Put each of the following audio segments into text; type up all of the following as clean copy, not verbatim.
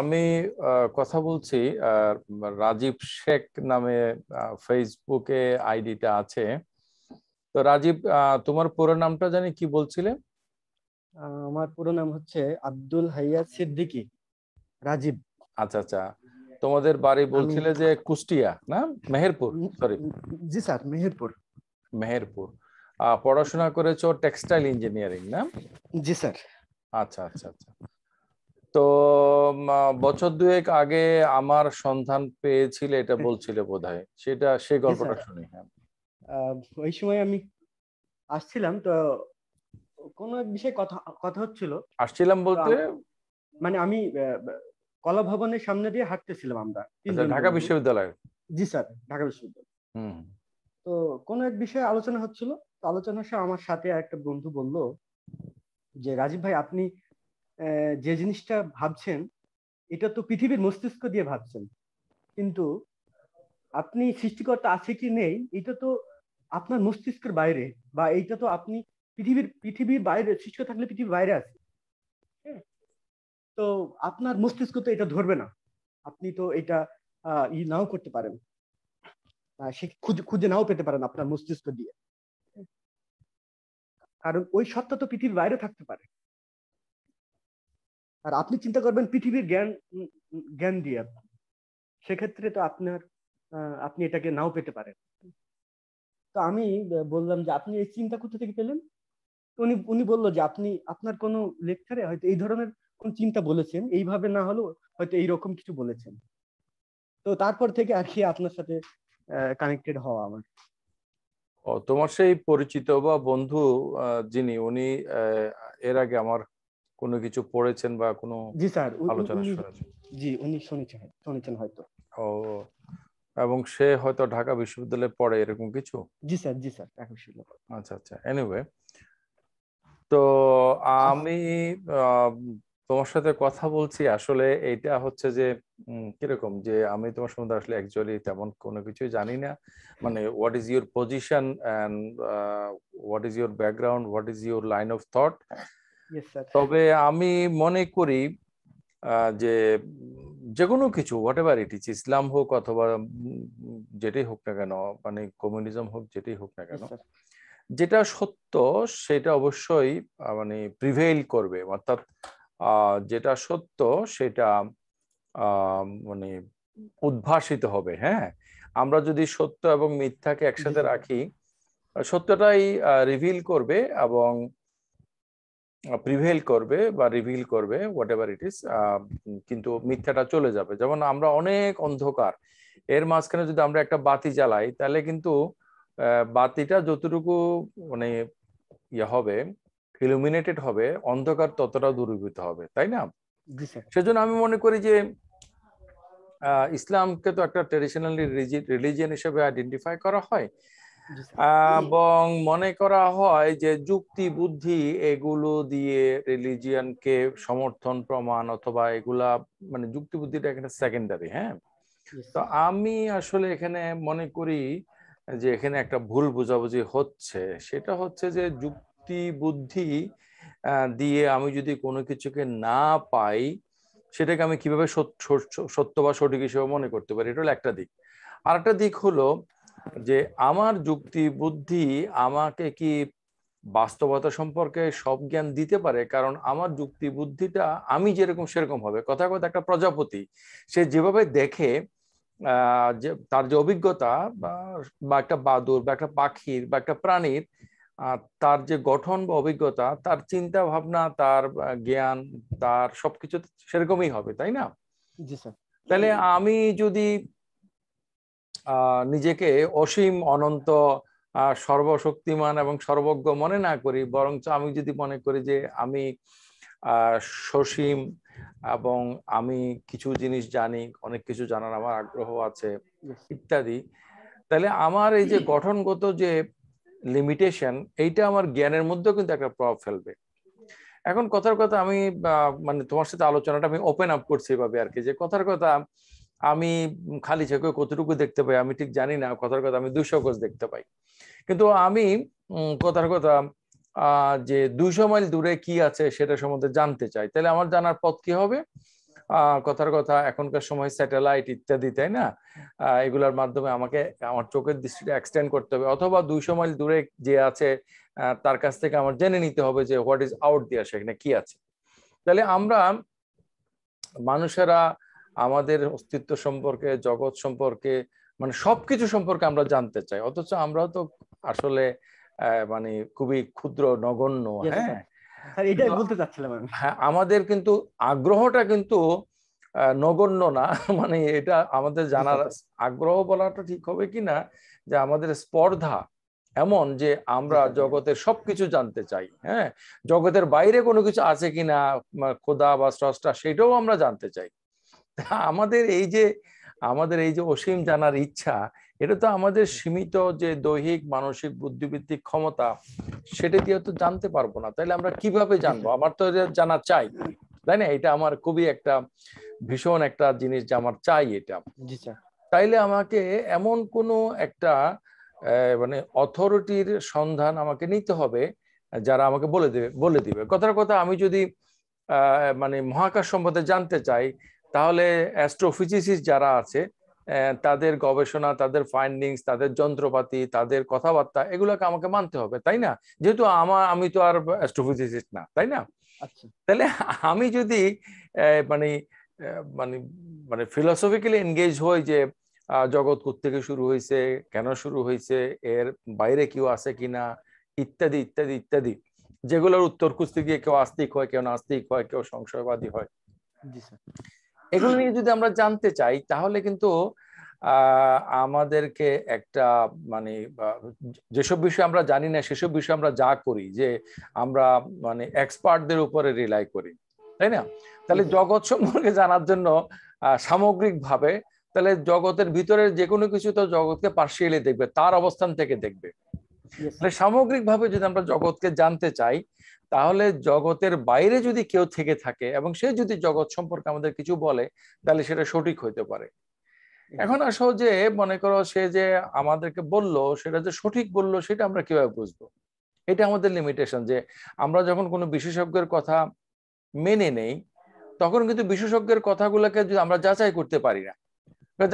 আমি কথা বলছি। রাজীব শেখ নামে ফেসবুকে আইডিটা আছে। তো রাজীব, তোমার পুরো নামটা জানি কি বলছিলে? আমার পুরো নাম হচ্ছে আব্দুল হাইয়াত সিদ্দিকী রাজীব। আচ্ছা আচ্ছা, তোমাদের বাড়ি আমি বলছিলে যে কুষ্টিয়া না মেহেরপুর? সরি, জি স্যার, মেহেরপুর। মেহেরপুর। পড়াশোনা করেছো টেক্সটাইল ইঞ্জিনিয়ারিং না? জি স্যার। আচ্ছা আচ্ছা আচ্ছা। তো বছর দুয়েক আগে আমার সন্ধান পেয়েছিলে এটা বলছিলে বোধহয়, সেটা সেই জি গল্পটা স্যার, শুনি। হ্যাঁ, ওই সময় আমি আসছিলাম তো, কোনো এক বিষয়ে কথা কথা হচ্ছিল। আসছিলাম তো বলতে? মানে আমি কলা ভবনের সামনে দিয়ে হাঁটতেছিলাম আমরা আচ্ছা, তিনজন ঢাকা বন্ধু। বিশ্ববিদ্যালয়ের। জি স্যার, ঢাকা বিশ্ববিদ্যালয়। হুম। তো কোনো এক বিষয়ে আলোচনা হচ্ছিল। তো আলোচনার সময় আমার সাথে একটা বন্ধু বলল যে রাজীব ভাই, আপনি যে জিনিসটা ভাবছেন এটা তো পৃথিবীর মস্তিষ্ক দিয়ে ভাবছেন, কিন্তু আপনি সৃষ্টিকর্তা আছে কি নেই এটা তো আপনার মস্তিষ্কের বাইরে, বা এইটা তো আপনি পৃথিবীর বাইরে, সৃষ্টি থাকলে পৃথিবীর বাইরে আছে। হ্যাঁ? তো আপনার মস্তিষ্ক তো এটা ধরবে না, আপনি তো এটা নাও করতে পারেন, সে খুঁজে খুঁজে নাও পেতে পারেন আপনার মস্তিষ্ক দিয়ে। কারণ ওই সত্তা তো পৃথিবীর বাইরে থাকতে পারে। আর আপনি চিন্তা করবেন পৃথিবীর জ্ঞান দিয়ে, সেক্ষেত্রে তো আপনি এটাকে নাও পেতে পারেন। তো আমি বললাম যে আপনি এই চিন্তা কোথা থেকে পেলেন? তো উনি উনি বললো যে আপনি আপনার কোনো লেকচারে হয়তো এই ধরনের কোন চিন্তা বলেছেন, এইভাবে না হলেও হয়তো এইরকম কিছু বলেছেন। তো তারপর থেকে আর কি আপনার সাথে কানেক্টেড হওয়া আমার। ও, তোমার সেই পরিচিত বা বন্ধু যিনি, উনি এর আগে আমার কোনো কিছু পড়েছেন বা কোনো জি স্যার, আলোচনা উনি, শুনেছেন? জি উনি শুনেছেন হয়তো। ও, এবং সে হয়তো ঢাকা বিশ্ববিদ্যালয়ে পড়ে এরকম কিছু। জি স্যার, জি স্যার, ঢাকা বিশ্ববিদ্যালয়। আচ্ছা আচ্ছা, এনিওয়ে। তো আমি আহ, তোমার সাথে কথা বলছি আসলে এইটা হচ্ছে যে কিরকম যে আমি তোমার সম্বন্ধে আসলে অ্যাকচুয়ালি তেমন কোনো কিছুই জানি না। মানে what is your position and what is your background, what is your line of thought. Yes sir. তবে আমি মনে করি যে যে কোনো কিছু হোয়াট এভার ইট ইজ, ইসলাম হোক অথবা যেটাই হোক না কেন, মানে কমিউনিজম হোক, যেটাই হোক না কেন, ইয়েস স্যার। যেটা সত্য সেটা অবশ্যই মানে প্রিভেইল করবে। অর্থাৎ যেটা সত্য সেটা মানে উদ্ভাসিত হবে। হ্যাঁ, আমরা যদি সত্য এবং মিথ্যাকে জি একসাথে স্যার। রাখি, সত্যটাই রিভিল করবে এবং প্রিভেইল করবে বা রিভিল করবে, হোয়াট এভার ইট ইজ। কিন্তু মিথ্যাটা চলে যাবে। যেমন আমরা অনেক অন্ধকার, এর মাঝখানে যদি আমরা একটা বাতি জ্বালাই তাহলে কিন্তু বাতিটা যতটুকু মানে ইয়ে হবে, ইলুমিনেটেড হবে, অন্ধকার ততটা দূরীভূত হবে, তাই না? জি স্যার। সেজন্য আমি মনে করি যে ইসলামকে তো একটা ট্রেডিশনালি রিলিজিয়ন হিসেবে আইডেন্টিফাই করা হয়, জি স্যার। এবং মনে করা হয় যে যুক্তি বুদ্ধি এগুলো দিয়ে রিলিজিয়নকে সমর্থন প্রমাণ অথবা এগুলা, মানে যুক্তি বুদ্ধিটা এখানে সেকেন্ডারি। হ্যাঁ, ইয়েস তো স্যার। আমি আসলে এখানে মনে করি যে এখানে একটা ভুল বোঝাবুঝি হচ্ছে। সেটা হচ্ছে যে যুক্তি বুদ্ধি দিয়ে আমি যদি কোনো কিছুকে না পাই, সেটাকে আমি কিভাবে সত্য বা সঠিক হিসেবে মনে করতে পারি, এটা হলো একটা দিক। আর একটা দিক হলো যে আমার যুক্তি বুদ্ধি আমাকে কি বাস্তবতা সম্পর্কে সব জ্ঞান দিতে পারে? কারণ আমার যুক্তি বুদ্ধিটা আমি যেরকম সেরকম হবে। কথা কথা একটা প্রজাপতি সে যেভাবে দেখে, যে তার যে অভিজ্ঞতা বা বা একটা বাদুড় বা একটা পাখির বা একটা প্রাণীর, তার যে গঠন বা অভিজ্ঞতা, তার চিন্তা ভাবনা, তার জ্ঞান, তার সবকিছু সেরকমই হবে, তাই না? জি স্যার। তাহলে আমি যদি নিজেকে অসীম অনন্ত সর্বশক্তিমান এবং সর্বজ্ঞ মনে না করি, বরঞ্চ আমি যদি মনে করি যে আমি সসীম এবং আমি কিছু জিনিস জানি, অনেক কিছু জানার আমার আগ্রহ আছে ইয়েস। ইত্যাদি, তাহলে আমার এই যে গঠনগত যে লিমিটেশন, এইটা আমার জ্ঞানের মধ্যেও কিন্তু একটা প্রভাব ফেলবে। এখন কথার কথা আমি মানে তোমার সাথে আলোচনাটা আমি ওপেন আপ করছি এভাবে আর কি, যে কথার কথা আমি খালি চোখে কতটুকু দেখতে পাই আমি ঠিক জানি না। কথার কথা আমি 200 গজ দেখতে পাই, কিন্তু আমি কথার কথা যে 200 মাইল দূরে কি আছে সেটা সম্বন্ধে জানতে চাই। তাহলে আমার জানার পথ কি হবে? কথার কথা এখনকার সময় স্যাটেলাইট ইত্যাদি, তাই না? এগুলোর মাধ্যমে আমাকে আমার চোখের দৃষ্টিটা এক্সটেন্ড করতে হবে, অথবা 200 মাইল দূরে যে আছে তার কাছ থেকে আমার জেনে নিতে হবে যে হোয়াট ইজ আউট দেয়ার, সেখানে কি আছে। তাহলে আমরা মানুষেরা আমাদের অস্তিত্ব সম্পর্কে, জগৎ সম্পর্কে, মানে সবকিছু সম্পর্কে আমরা জানতে চাই, অথচ আমরা তো আসলে মানে খুবই ক্ষুদ্র, নগণ্য। হ্যাঁ, স্যার এটাই বলতে চাচ্ছিলাম আমি। হ্যাঁ, আমাদের কিন্তু আগ্রহটা কিন্তু নগণ্য না। মানে এটা আমাদের জানার আগ্রহ বলাটা ঠিক হবে কিনা, যে আমাদের স্পর্ধা এমন যে আমরা জগতের সবকিছু জানতে চাই। হ্যাঁ, জগতের বাইরে কোনো কিছু আছে কিনা, খোদা বা স্রষ্টা, সেটাও আমরা জানতে চাই। আমাদের এই যে অসীম জানার ইচ্ছা, এটা তো আমাদের সীমিত যে দৈহিক মানসিক বুদ্ধিবৃত্তিক ক্ষমতা, সেটা দিয়ে তো জানতে পারবো না। তাইলে আমরা কিভাবে জানবো? আমার তো এটা জানা চাই, তাই না? এটা আমার খুবই একটা ভীষণ একটা জিনিস যে আমার চাই এটা। তাইলে আমাকে এমন কোনো একটা মানে অথরিটির সন্ধান আমাকে নিতে হবে, যারা আমাকে বলে দিবে। কথার কথা, আমি যদি মানে মহাকাশ সম্বন্ধে জানতে চাই, তাহলে অ্যাস্ট্রোফিজিসিস্ট যারা আছে তাদের গবেষণা, তাদের ফাইন্ডিংস, তাদের যন্ত্রপাতি, তাদের কথাবার্তা, এগুলোকে আমাকে মানতে হবে, তাই না? যেহেতু আমি তো আর অ্যাস্ট্রোফিজিসিস্ট না, তাই না? তাহলে আমি যদি মানে মানে মানে ফিলোসফিক্যালি এনগেজ হই যে জগৎ কোত্থেকে শুরু হয়েছে, কেন শুরু হয়েছে, এর বাইরে কেউ আছে কিনা, ইত্যাদি ইত্যাদি ইত্যাদি, যেগুলোর উত্তর খুঁজতে গিয়ে কেউ আস্তিক হয়, কেউ নাস্তিক হয়, কেউ সংশয়বাদী হয়, এগুলো নিয়ে যদি আমরা জানতে চাই, তাহলে কিন্তু আমাদেরকে একটা মানে যেসব বিষয় আমরা জানি না, সেসব বিষয় আমরা যা করি, যে আমরা মানে এক্সপার্টদের উপরে রিলাই করি, তাই না? তাহলে জগৎ সম্পর্কে জানার জন্য সামগ্রিক ভাবে, তাহলে জগতের ভিতরে যে কোনো কিছু তো জগৎকে পার্শিয়ালি দেখবে, তার অবস্থান থেকে দেখবে। তাহলে সামগ্রিক ভাবে যদি আমরা জগৎকে জানতে চাই, তাহলে জগতের বাইরে যদি কেউ থেকে থাকে এবং সে যদি জগৎ সম্পর্কে আমাদের কিছু বলে, তাহলে সেটা সঠিক হইতে পারে। এখন আসো যে মনে করো সে যে আমাদেরকে বললো, সেটা যে সঠিক বললো, সেটা আমরা কিভাবে বুঝবো? এটা আমাদের লিমিটেশন, যে আমরা যখন কোনো বিশেষজ্ঞের কথা মেনে নেই, তখন কিন্তু বিশেষজ্ঞের কথাগুলোকে যদি আমরা যাচাই করতে পারি না,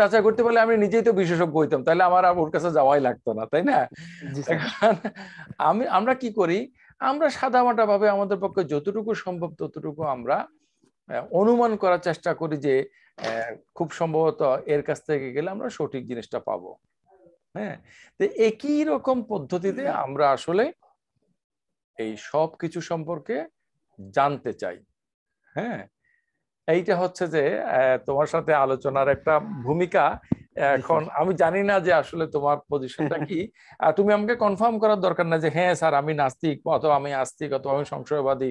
যাচাই করতে পারলে আমি নিজেই তো বিশেষজ্ঞ হইতাম, তাহলে আমার আর ওর কাছে যাওয়াই লাগতো না, তাই না? আমরা কি করি, আমরা সাদামাটা ভাবে আমাদের পক্ষে যতটুকু সম্ভব ততটুকু আমরা অনুমান করার চেষ্টা করি যে খুব সম্ভবত এর কাছ থেকে গেলে আমরা সঠিক জিনিসটা পাবো। হ্যাঁ, তো একই রকম পদ্ধতিতে আমরা আসলে এই সব কিছু সম্পর্কে জানতে চাই। হ্যাঁ, এইটা হচ্ছে যে তোমার সাথে আলোচনার একটা ভূমিকা। এখন আমি জানি না যে আসলে তোমার পজিশনটা কি। তুমি আমাকে কনফার্ম করার দরকার না যে হ্যাঁ স্যার আমি নাস্তিক, অথবা আমি আস্তিক, অথবা আমি সংশয়বাদী।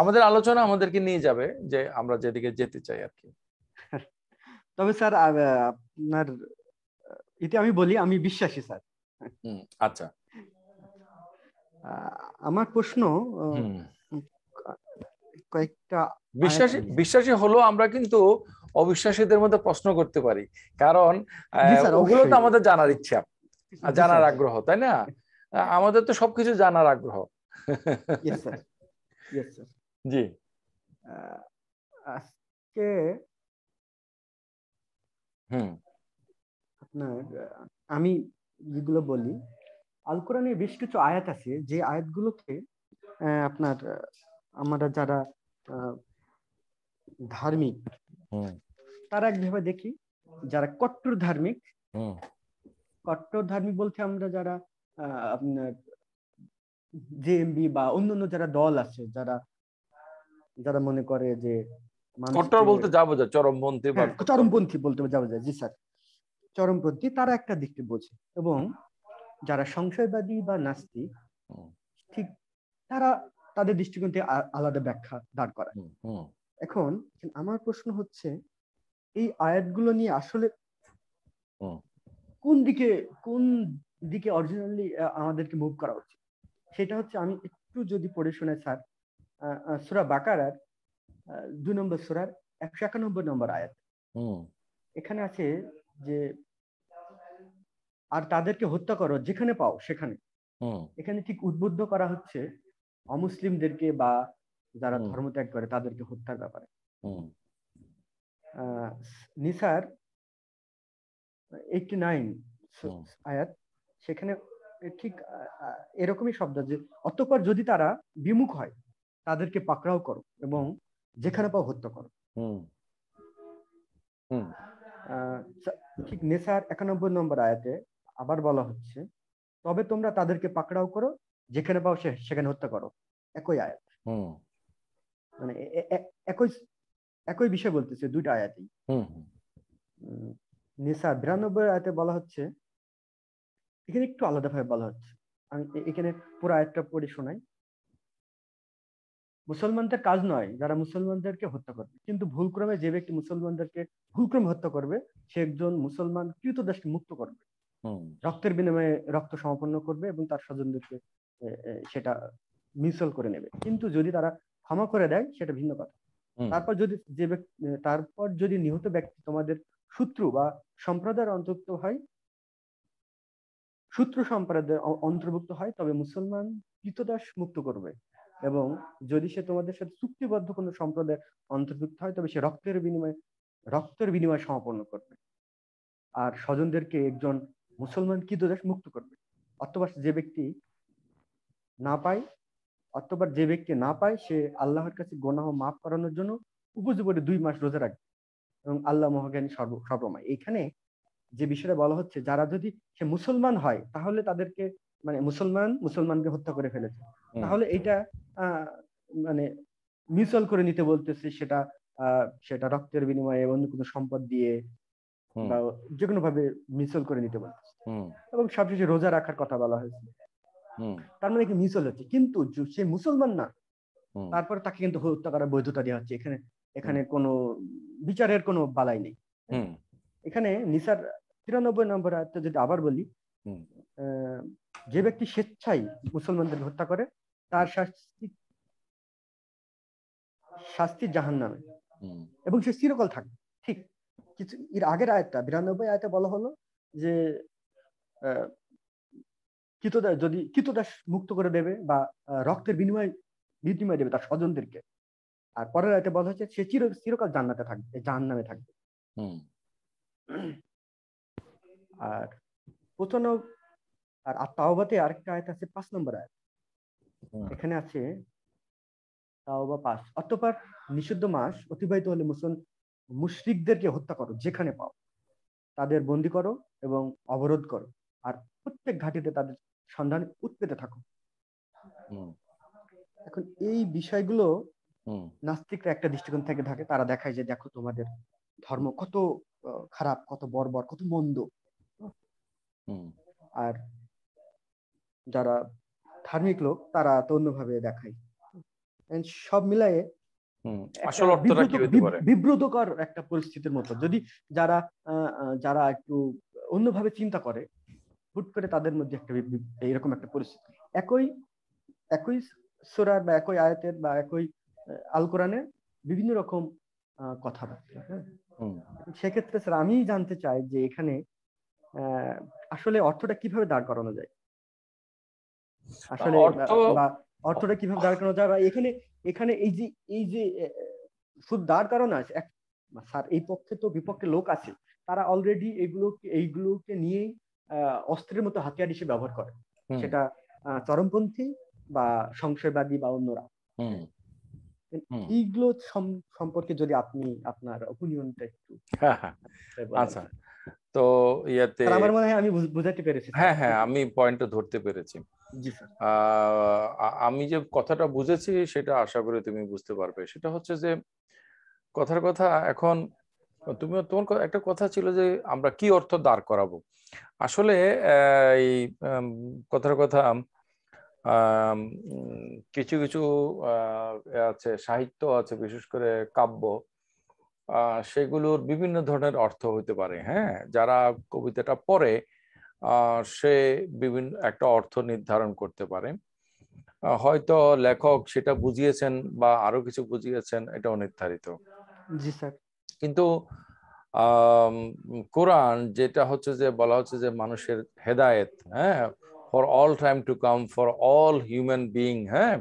আমাদের আলোচনা আমাদেরকে নিয়ে যাবে যে আমরা যেদিকে যেতে চাই আর কি। তবে স্যার আপনার এতে আমি বলি আমি বিশ্বাসী স্যার। আচ্ছা, আমার প্রশ্ন কয়েকটা বিশ্বাসী হলো আমরা কিন্তু অবিশ্বাসীদের মধ্যে প্রশ্ন করতে পারি, কারণ ওগুলো তো আমাদের জানার ইচ্ছা, জানার আগ্রহ, তাই না? আমাদের তো সবকিছু জানার আগ্রহ। জি, আজকে আপনার আমি যেগুলো বলি, আল কোরআনে বেশ কিছু আয়াত আছে, যে আয়াতগুলোকে আপনার আমরা যারা ধার্মিক তারা একভাবে দেখি, যারা কট্টর ধার্মিক বলতে আমরা যারা আপনার জেএমবি বা অন্যান্য যারা দল আছে, যারা মনে করে যে কট্টর বলতে যাবো যে চরমপন্থী বা চরমপন্থী বলতে যাবো যায়, জি স্যার, চরমপন্থী, তারা একটা দিকটি বোঝে। এবং যারা সংশয়বাদী বা নাস্তিক, ঠিক তারা তাদের দৃষ্টিকোণ থেকে আলাদা ব্যাখ্যা দাঁড় করায়। এখন আমার প্রশ্ন হচ্ছে, এই আয়াতগুলো নিয়ে আসলে কোন দিকে অরিজিনালি আমাদেরকে মুভ করা উচিত, সেটা হচ্ছে আমি একটু যদি পড়ে শোনাই স্যার। সূরা বাকারার 2 নম্বর সূরার 191 নম্বর আয়াত, এখানে আছে যে আর তাদেরকে হত্যা করো যেখানে পাও সেখানে। এখানে ঠিক উদ্বুদ্ধ করা হচ্ছে অমুসলিমদেরকে বা যারা ধর্মত্যাগ করে তাদেরকে হত্যার ব্যাপারে। আহ, নিসার 89 হুম আয়াত, সেখানে ঠিক এরকমই শব্দ যে অতঃপর যদি তারা বিমুখ হয় তাদেরকে পাকড়াও করো এবং যেখানে পাও হত্যা করো। হুম হুম আহ, ঠিক নেসার 91 নম্বর আয়াতে আবার বলা হচ্ছে, তবে তোমরা তাদেরকে পাকড়াও করো, যেখানে পাও সেখানে হত্যা করো। একই আয়াত, হুম মানে একই একই বিষয় বলতেছে দুইটা আয়াতেই। হুম নিসা 92 আয়াতে বলা হচ্ছে, এখানে একটু আলাদাভাবে বলা হচ্ছে। আমি এখানে পুরো আয়াতটা পড়ে শোনাই। মুসলমানদের কাজ নয় যারা মুসলমানদেরকে হত্যা করবে, কিন্তু ভুলক্রমে যে ব্যক্তি মুসলমানদেরকে ভুলক্রমে হত্যা করবে সে একজন মুসলমান কৃতদাসকে মুক্ত করবে, হুম রক্তের বিনিময়ে রক্ত সমাপন্ন করবে এবং তার স্বজনদেরকে সেটা মিউচুয়াল করে নেবে। কিন্তু যদি তারা ক্ষমা করে দেয় সেটা ভিন্ন কথা। হুম তারপর যদি নিহত ব্যক্তি তোমাদের শত্রু বা সম্প্রদায়ের অন্তর্ভুক্ত হয়, শত্রু সম্প্রদায়ের অন্তর্ভুক্ত হয়, তবে মুসলমান কৃতদাস মুক্ত করবে, এবং যদি সে তোমাদের সাথে চুক্তিবদ্ধ কোনো সম্প্রদায়ের অন্তর্ভুক্ত হয় তবে সে রক্তের বিনিময়ে সমাপন্ন করবে, আর স্বজনদেরকে একজন মুসলমান কৃতদাস মুক্ত করবে। অথবা যে ব্যক্তি না পায় না পায় সে আল্লাহর কাছে গুনাহ মাফ করানোর জন্য উপযুক্ত 2 মাস রোজা রাখবে, এবং আল্লাহ মহাজ্ঞানী সর্বময়। এইখানে যে বিষয়টা বলা হচ্ছে, যারা যদি সে মুসলমান হয় তাহলে তাদেরকে, মানে মুসলমানকে হত্যা করে ফেলেছে, হুম তাহলে এটা মানে মিউচুয়াল করে নিতে বলতেছে, সেটা রক্তের বিনিময়ে অন্য কোনো সম্পদ দিয়ে হুম বা যে কোনো ভাবে মিউচুয়াল করে নিতে বলতেছে। হুম এবং সবশেষে রোজা রাখার কথা বলা হয়েছে। হুম তার মানে কি মিউচুয়াল হচ্ছে, কিন্তু সে মুসলমান না, হুম তারপর তাকে কিন্তু হত্যা করার বৈধতা দেওয়া হচ্ছে। এখানে হুম এখানে কোনো বিচারের কোনো বালাই নেই। হুম এখানে নিসার 93 নম্বর আয়াতে যদি আবার বলি, হুম আহ, যে ব্যক্তি স্বেচ্ছায় মুসলমানদের হত্যা করে তার শাস্তি জাহান্নামে, হুম এবং সে চিরকাল থাকবে। ঠিক কিছু এর আগের আয়াতটা 92 আয়াতে বলা হলো যে আহ, যদি কৃতদাস মুক্ত করে দেবে বা রক্তের বিনিময় দেবে তার স্বজনদেরকে, আর পরের আয়াতে বলা হচ্ছে সে চিরকাল জান্নাতে থাকবে, জাহান্নামে থাকবে। হুম আর 95 আর তাওবাতে আরেকটা আয়াত আছে, 5 নম্বর আয়াত। হুম এখানে আছে তাওবা 5, অতঃপর নিষিদ্ধ মাস অতিবাহিত হলে মুশরিকদেরকে হত্যা করো যেখানে পাও, তাদের বন্দী করো এবং অবরোধ করো, আর প্রত্যেক ঘাটিতে তাদের সন্ধান উৎপেতে থাকো। হুম এখন এই বিষয়গুলো হুম নাস্তিকরা একটা দৃষ্টিকোণ থেকে থাকে, তারা দেখায় যে দেখো তোমাদের ধর্ম কত খারাপ, কত বর্বর, কত মন্দ। হুম আর যারা ধার্মিক লোক তারা তো অন্যভাবে দেখায়। And সব মিলায়ে হুম একটা আসল অর্থটা কি হতে পারে? বিব্রতকর একটা পরিস্থিতির মতো। যদি যারা যারা একটু অন্যভাবে চিন্তা করে, হুট করে তাদের মধ্যে একটা এইরকম একটা পরিস্থিতি। একই একই সূরার বা একই আয়াতের বা একই আল কোরআনে বিভিন্ন রকম কথাবার্তা। হ্যাঁ, হুম সেক্ষেত্রে স্যার আমি জানতে চাই যে এখানে আহ, আসলে অর্থটা কিভাবে দাঁড় করানো যায়, আসলে অর্থ বা অর্থটা কিভাবে দাঁড় করানো যায়, বা এখানে এখানে এই যে শুধু দাঁড় করানো আছে স্যার, এই পক্ষে তো বিপক্ষে লোক আছে, তারা অলরেডি এইগুলোকে নিয়েই অস্ত্রের মতো হাতিয়ার হিসেবে ব্যবহার করে, হুম সেটা চরমপন্থী বা সংশয়বাদী বা অন্যরা। হুম হুম এইগুলো সম্পর্কে যদি আপনি আপনার ওপিনিয়নটা একটু হ্যাঁ হ্যাঁ বলেন আচ্ছা, স্যার। তো ইয়াতে স্যার আমার মনে হয় আমি বুঝাতে পেরেছি স্যার। হ্যাঁ হ্যাঁ আমি পয়েন্টটা ধরতে পেরেছি। জি স্যার। আমি যে কথাটা বুঝেছি সেটা আশা করি তুমি বুঝতে পারবে। সেটা হচ্ছে যে কথার কথা এখন তোমার একটা কথা ছিল যে আমরা কি অর্থ দাঁড় করাবো। আসলে এই কথার কথা কিছু কিছু আছে, সাহিত্য আছে, বিশেষ করে কাব্য, সেগুলোর বিভিন্ন ধরনের অর্থ হতে পারে। হ্যাঁ, যারা কবিতাটা পড়ে সে বিভিন্ন একটা অর্থ নির্ধারণ করতে পারে। হয়তো লেখক সেটা বুঝিয়েছেন বা আরো কিছু বুঝিয়েছেন, এটা অনির্ধারিত। জি স্যার। কিন্তু আম, কোরআন যেটা হচ্ছে যে বলা হচ্ছে যে মানুষের হেদায়েত, হ্যাঁ, for all time to come, for all human being, হ্যাঁ,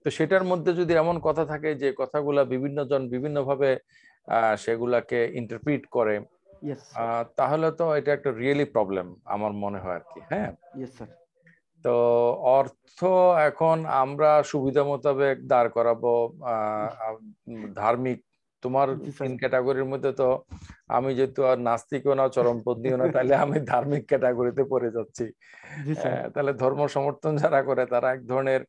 তো সেটার মধ্যে যদি এমন কথা থাকে যে কথাগুলা বিভিন্ন জন বিভিন্ন ভাবে সেগুলাকে ইন্টারপ্রিট করে, ইয়েস তাহলে তো এটা একটা রিয়েলি প্রবলেম আমার মনে হয় আর কি। হ্যাঁ, ইয়েস স্যার। তো অর্থ এখন আমরা সুবিধা মোতাবেক দাঁড় করাবো। ধার্মিক তোমার জি স্যার। 3 ক্যাটাগরির মধ্যে তো আমি যেহেতু আর নাস্তিকও না চরমপন্থীও না, তাহলে আমি ধার্মিক ক্যাটাগরিতে পড়ে যাচ্ছি। জি স্যার। তাহলে ধর্ম সমর্থন যারা করে তারা এক ধরনের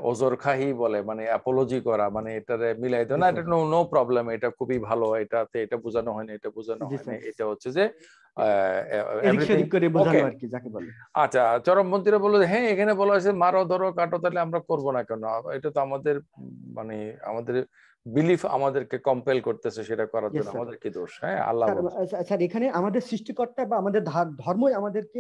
ওজরখাহি বলে, মানে অ্যাপোলজি করা, মানে এটারে মিলাই দেয় জি না, স্যার। এটা নো প্রবলেম, এটা খুবই ভালো, এটাতে এটা বোঝানো হয়নি, এটা বোঝানো জি হয়নি, স্যার। এটা হচ্ছে যে এদিক এভরিথিং সেদিক করে ওকে। বোঝানো আর কি যাকে বলে। আচ্ছা, চরমপন্থীরা বললো হ্যাঁ এখানে বলা হয়েছে মারো ধরো কাটো, তাহলে আমরা করবো না কেন? এটা তো আমাদের মানে আমাদের বিলিফ আমাদেরকে কম্পেল করতেছে সেটা করার ইয়েস জন্য, স্যার। আমাদের কি দোষ? হ্যাঁ, আল্লাহ স্যার বলছে। স্যার এখানে আমাদের সৃষ্টিকর্তা বা আমাদের ধর্মই আমাদেরকে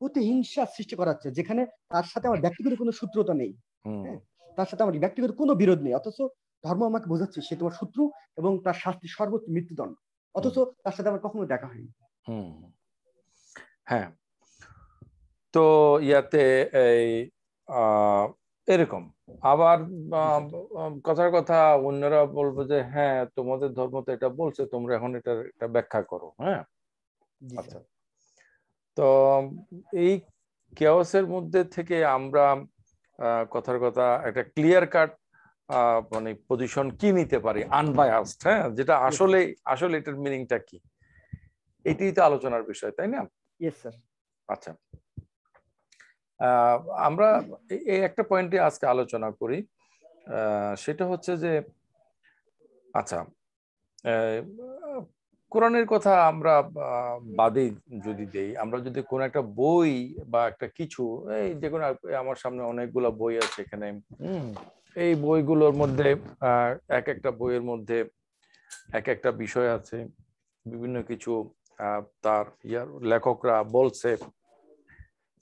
প্রতিহিংসা সৃষ্টি করাচ্ছে, যেখানে তার সাথে আমার ব্যক্তিগত কোনো সূত্রতা নেই। হুম হ্যাঁ, তার সাথে আমার ব্যক্তিগত কোনো বিরোধ নেই, অথচ ধর্ম আমাকে বোঝাচ্ছে সে তোমার শত্রু এবং তার শাস্তি সর্বোচ্চ মৃত্যুদণ্ড, হুম অথচ তার সাথে আমার কখনো দেখা হয়নি। হুম। হ্যাঁ, তো ইয়াতে এই আহ, এরকম আবার জি আহ, স্যার। কথার কথা অন্যরা বলবো যে হ্যাঁ তোমাদের ধর্ম তো এটা বলছে, তোমরা এখন এটা ব্যাখ্যা করো। হ্যাঁ, জি আচ্ছা। স্যার। তো এই কেওসের মধ্যে থেকে আমরা কথার কথা একটা ক্লিয়ার কাট মানে পজিশন কি নিতে পারি আনবায়াসড, হ্যাঁ, যেটা ইয়েস স্যার। আসলে আসলে এটার মিনিংটা কি, এটাই তো আলোচনার বিষয়, তাই না? Yes sir. আচ্ছা, আহ, আমরা এই একটা পয়েন্টে আজকে আলোচনা করি, সেটা হচ্ছে যে আচ্ছা, আহ, কোরআনের কথা আমরা বাদে যদি দেই, আমরা যদি কোন একটা বই বা একটা কিছু, এই যে কোনো আমার সামনে অনেকগুলো বই আছে এখানে, হুম, এই বইগুলোর মধ্যে এক একটা বইয়ের মধ্যে এক একটা বিষয় আছে, বিভিন্ন কিছু তার লেখকরা বলছে।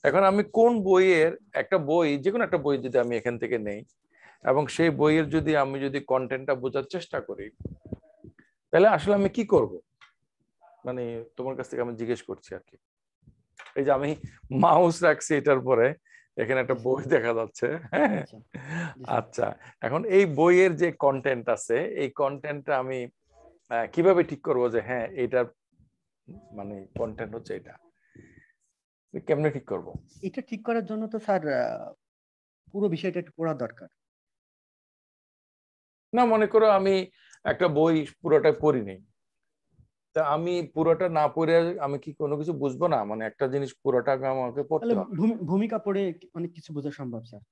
এখন আমি কোন বইয়ের একটা বই, যে কোনো একটা বই যদি আমি এখান থেকে নেই এবং সেই বইয়ের যদি আমি যদি কন্টেন্টটা বোঝার চেষ্টা করি, তাহলে আসলে আমি কি করব? মানে তোমার কাছ থেকে আমি জিজ্ঞেস করছি আর কি। এই যে আমি মাউস রাখছি এটার পরে, এখানে একটা জি স্যার। বই দেখা যাচ্ছে, হ্যাঁ। আচ্ছা। জি স্যার। আচ্ছা, এখন এই বইয়ের যে কন্টেন্ট আছে, এই কন্টেন্টটা আমি কিভাবে ঠিক করব যে হ্যাঁ এটার মানে কন্টেন্ট হচ্ছে এটা, কেমনে ঠিক করব? এটা ঠিক করার জন্য তো স্যার পুরো বিষয়টা একটু পড়া দরকার। না, মনে করো আমি একটা বই পুরোটা পড়িনি, তা আমি পুরোটা না পড়ে আমি কি কোনো কিছু বুঝবো না? মানে একটা জিনিস পুরোটা আমাকে পড়তে তাহলে হবে। ভূমিকা পড়ে অনেক কিছু বোঝা সম্ভব স্যার,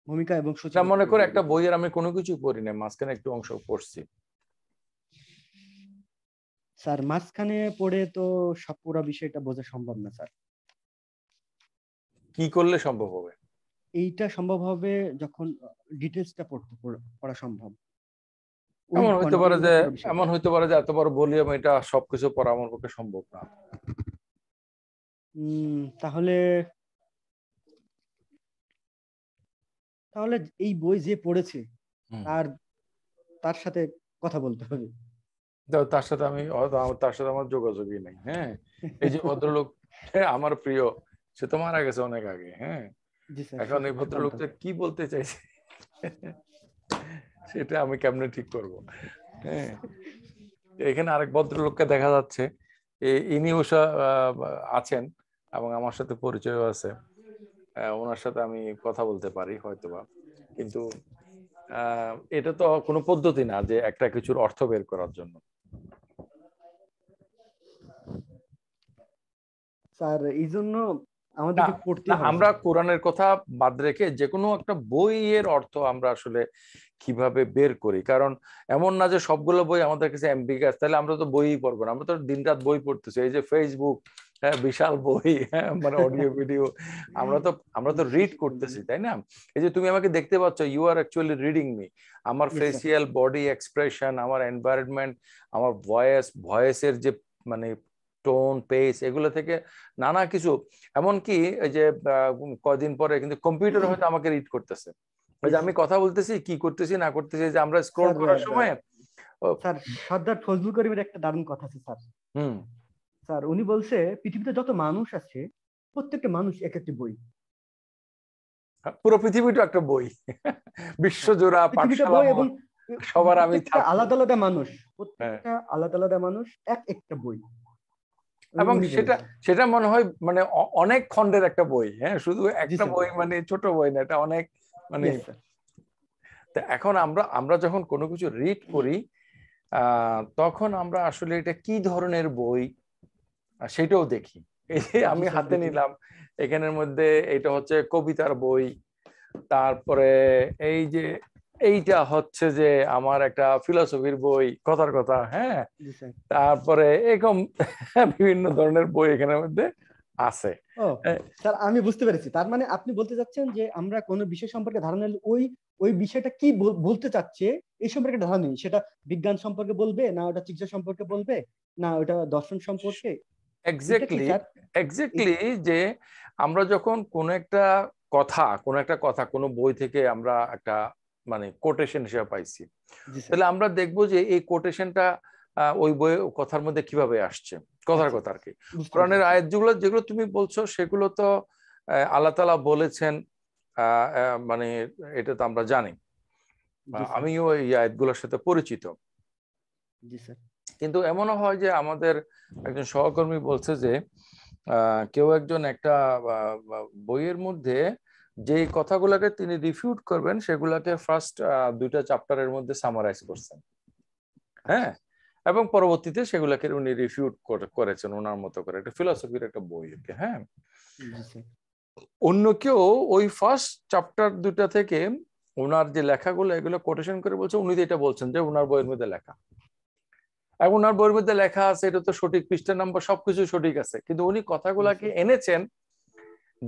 ভূমিকা এবং না, সূচিপত্র মনে করো এগুলো একটা দেখে। বইয়ের আমি কোনো কিছু পড়ি না, মাঝখানে একটু অংশ পড়ছি, স্যার মাঝখানে পড়ে তো সব পুরো বিষয়টা বোঝা সম্ভব না স্যার। কি করলে সম্ভব হবে? এইটা সম্ভব হবে যখন ডিটেলসটা পড়া সম্ভব, ওই এমন হইতে পারে কন্টেন্ট যে বা পুরো বিষয়টা। এমন হইতে পারে যে এত বড় ভলিউম এটা সবকিছু পড়া আমার পক্ষে সম্ভব না। তাহলে তাহলে এই বই যে পড়েছে হুম। তার তার সাথে কথা বলতে হবে। তো তার সাথে আমি তার সাথে আমার যোগাযোগই নাই। হ্যাঁ, এই যে ভদ্রলোক, হ্যাঁ, আমার প্রিয়, সে তো মারা গেছে অনেক আগে। হ্যাঁ, জি স্যার, এখন এই সুকান্ত। ভদ্রলোকটা কি বলতে চাইছে সেটা আমি কেমনে ঠিক করব? হ্যাঁ, এখানে আরেক ভদ্রলোককে দেখা যাচ্ছে, ইনি আছেন এবং আমার সাথে পরিচয় আছে, ওনার সাথে আমি কথা বলতে পারি হয়তোবা, কিন্তু এটা তো কোনো পদ্ধতি না যে একটা কিছুর অর্থ বের করার জন্য। স্যার এই জন্য না, আমাদেরকে পড়তে না, হবে আমরা স্যার। কোরআনের কথা বাদ রেখে যে কোনো একটা বইয়ের অর্থ আমরা আসলে কিভাবে বের করি, কারণ এমন না যে সবগুলো বই আমাদের কাছে অ্যাম্বিগাস, তাহলে আমরা তো বইই পড়বো না, আমরা তো দিনরাত বই পড়তেছি, এই যে ফেসবুক, হ্যাঁ, বিশাল বই, হ্যাঁ, মানে অডিও ভিডিও, আমরা তো রিড করতেছি, তাই না? এই যে তুমি আমাকে দেখতে পাচ্ছ, you are actually reading me, আমার yes sir. Facial body expression, আমার এনভায়রনমেন্ট, আমার ভয়েসের যে মানে টোন পেস, এগুলো থেকে নানা কিছু, এমনকি এই যে কয়দিন পরে কিন্তু কম্পিউটার হয়তো আমাকে রিড করতেছে, ওই যে ইয়েস আমি কথা বলতেছি কি করতেছি না করতেছি, যে আমরা স্ক্রল স্যার। করার সময় স্যার সর্দার ফজলুল করিমের একটা দারুণ কথা আছে স্যার। হুম, স্যার উনি বলছে পৃথিবীতে যত মানুষ আছে প্রত্যেকটা মানুষ এক একটি বই। পুরো পৃথিবীটা একটা বই, বিশ্বজোড়া পৃথিবীটা পাঠশালা বই, এবং সবার আমি প্রত্যেকটা ছাত্র। আলাদা আলাদা মানুষ, হ্যাঁ, প্রত্যেকটা আলাদা আলাদা মানুষ, এক একটা বই এবং উনি সেটা বলেছেন। সেটা মনে হয় মানে অনেক খণ্ডের একটা বই, হ্যাঁ, শুধু জি একটা স্যার। বই মানে ছোট বই না, এটা অনেক মানে। Yes sir. তা এখন আমরা আমরা যখন কোনো কিছু রিড করি তখন আমরা আসলে এটা কি ধরনের বই সেটাও দেখি। এই যে জি আমি স্যার, হাতে দেখি। নিলাম, এখানের মধ্যে এটা হচ্ছে কবিতার বই, তারপরে এই যে এইটা হচ্ছে যে আমার একটা ফিলোসফির বই, কথার কথা, হ্যাঁ, জি স্যার। তারপরে এরকম বিভিন্ন ধরনের বই এখানের মধ্যে আছে। ও স্যার, আমি বুঝতে পেরেছি। তার মানে আপনি বলতে চাচ্ছেন যে আমরা কোনো বিষয় সম্পর্কে ধারণা নিলে ওই ওই বিষয়টা কি বলতে চাচ্ছে এই সম্পর্কে ধারণা নেই, সেটা বিজ্ঞান সম্পর্কে বলবে, না ওটা চিকিৎসা সম্পর্কে বলবে, না ওটা দর্শন সম্পর্কে, এটা কি এক্স্যাক্টলি, স্যার? এক্স্যাক্টলি, যে আমরা যখন কোনো একটা কথা কোনো বই থেকে আমরা একটা মানে কোটেশন হিসেবে পাইছি, জি স্যার। তাহলে আমরা দেখবো যে এই কোটেশনটা ওই বই কথার মধ্যে কিভাবে আসছে, কথার আচ্ছা, কথা আর কি। বুঝতে পারছি কোরআনের স্যার। আয়াত যেগুলো যেগুলো তুমি বলছো সেগুলো তো আল্লাহ তাআলা বলেছেন, মানে এটা তো আমরা জানি, জি স্যার। আমিও এই আয়াতগুলোর সাথে পরিচিত। জি স্যার। কিন্তু এমনও হয় যে আমাদের একজন সহকর্মী বলছে যে কেউ একজন একটা বইয়ের মধ্যে যে কথাগুলোকে তিনি রিফিউট করবেন সেগুলাকে ফার্স্ট দুইটা চ্যাপ্টারের মধ্যে সামারাইজ করছেন, আচ্ছা। হ্যাঁ, এবং পরবর্তীতে সেগুলাকে উনি রিফিউট করেছেন ওনার মতো করে, একটা ফিলোসফির একটা বই আর কি, হ্যাঁ। জি স্যার। অন্য কেউ ওই ফার্স্ট চ্যাপ্টার দুটা থেকে ওনার যে লেখাগুলো এগুলো কোটেশন করে বলছে, উনি তো এটা বলছেন যে ওনার বইয়ের মধ্যে লেখা, এবং ওনার বইয়ের মধ্যে লেখা আছে, এটা তো সঠিক, পৃষ্ঠা নাম্বার সবকিছু সঠিক আছে, কিন্তু উনি কথাগুলাকে এনেছেন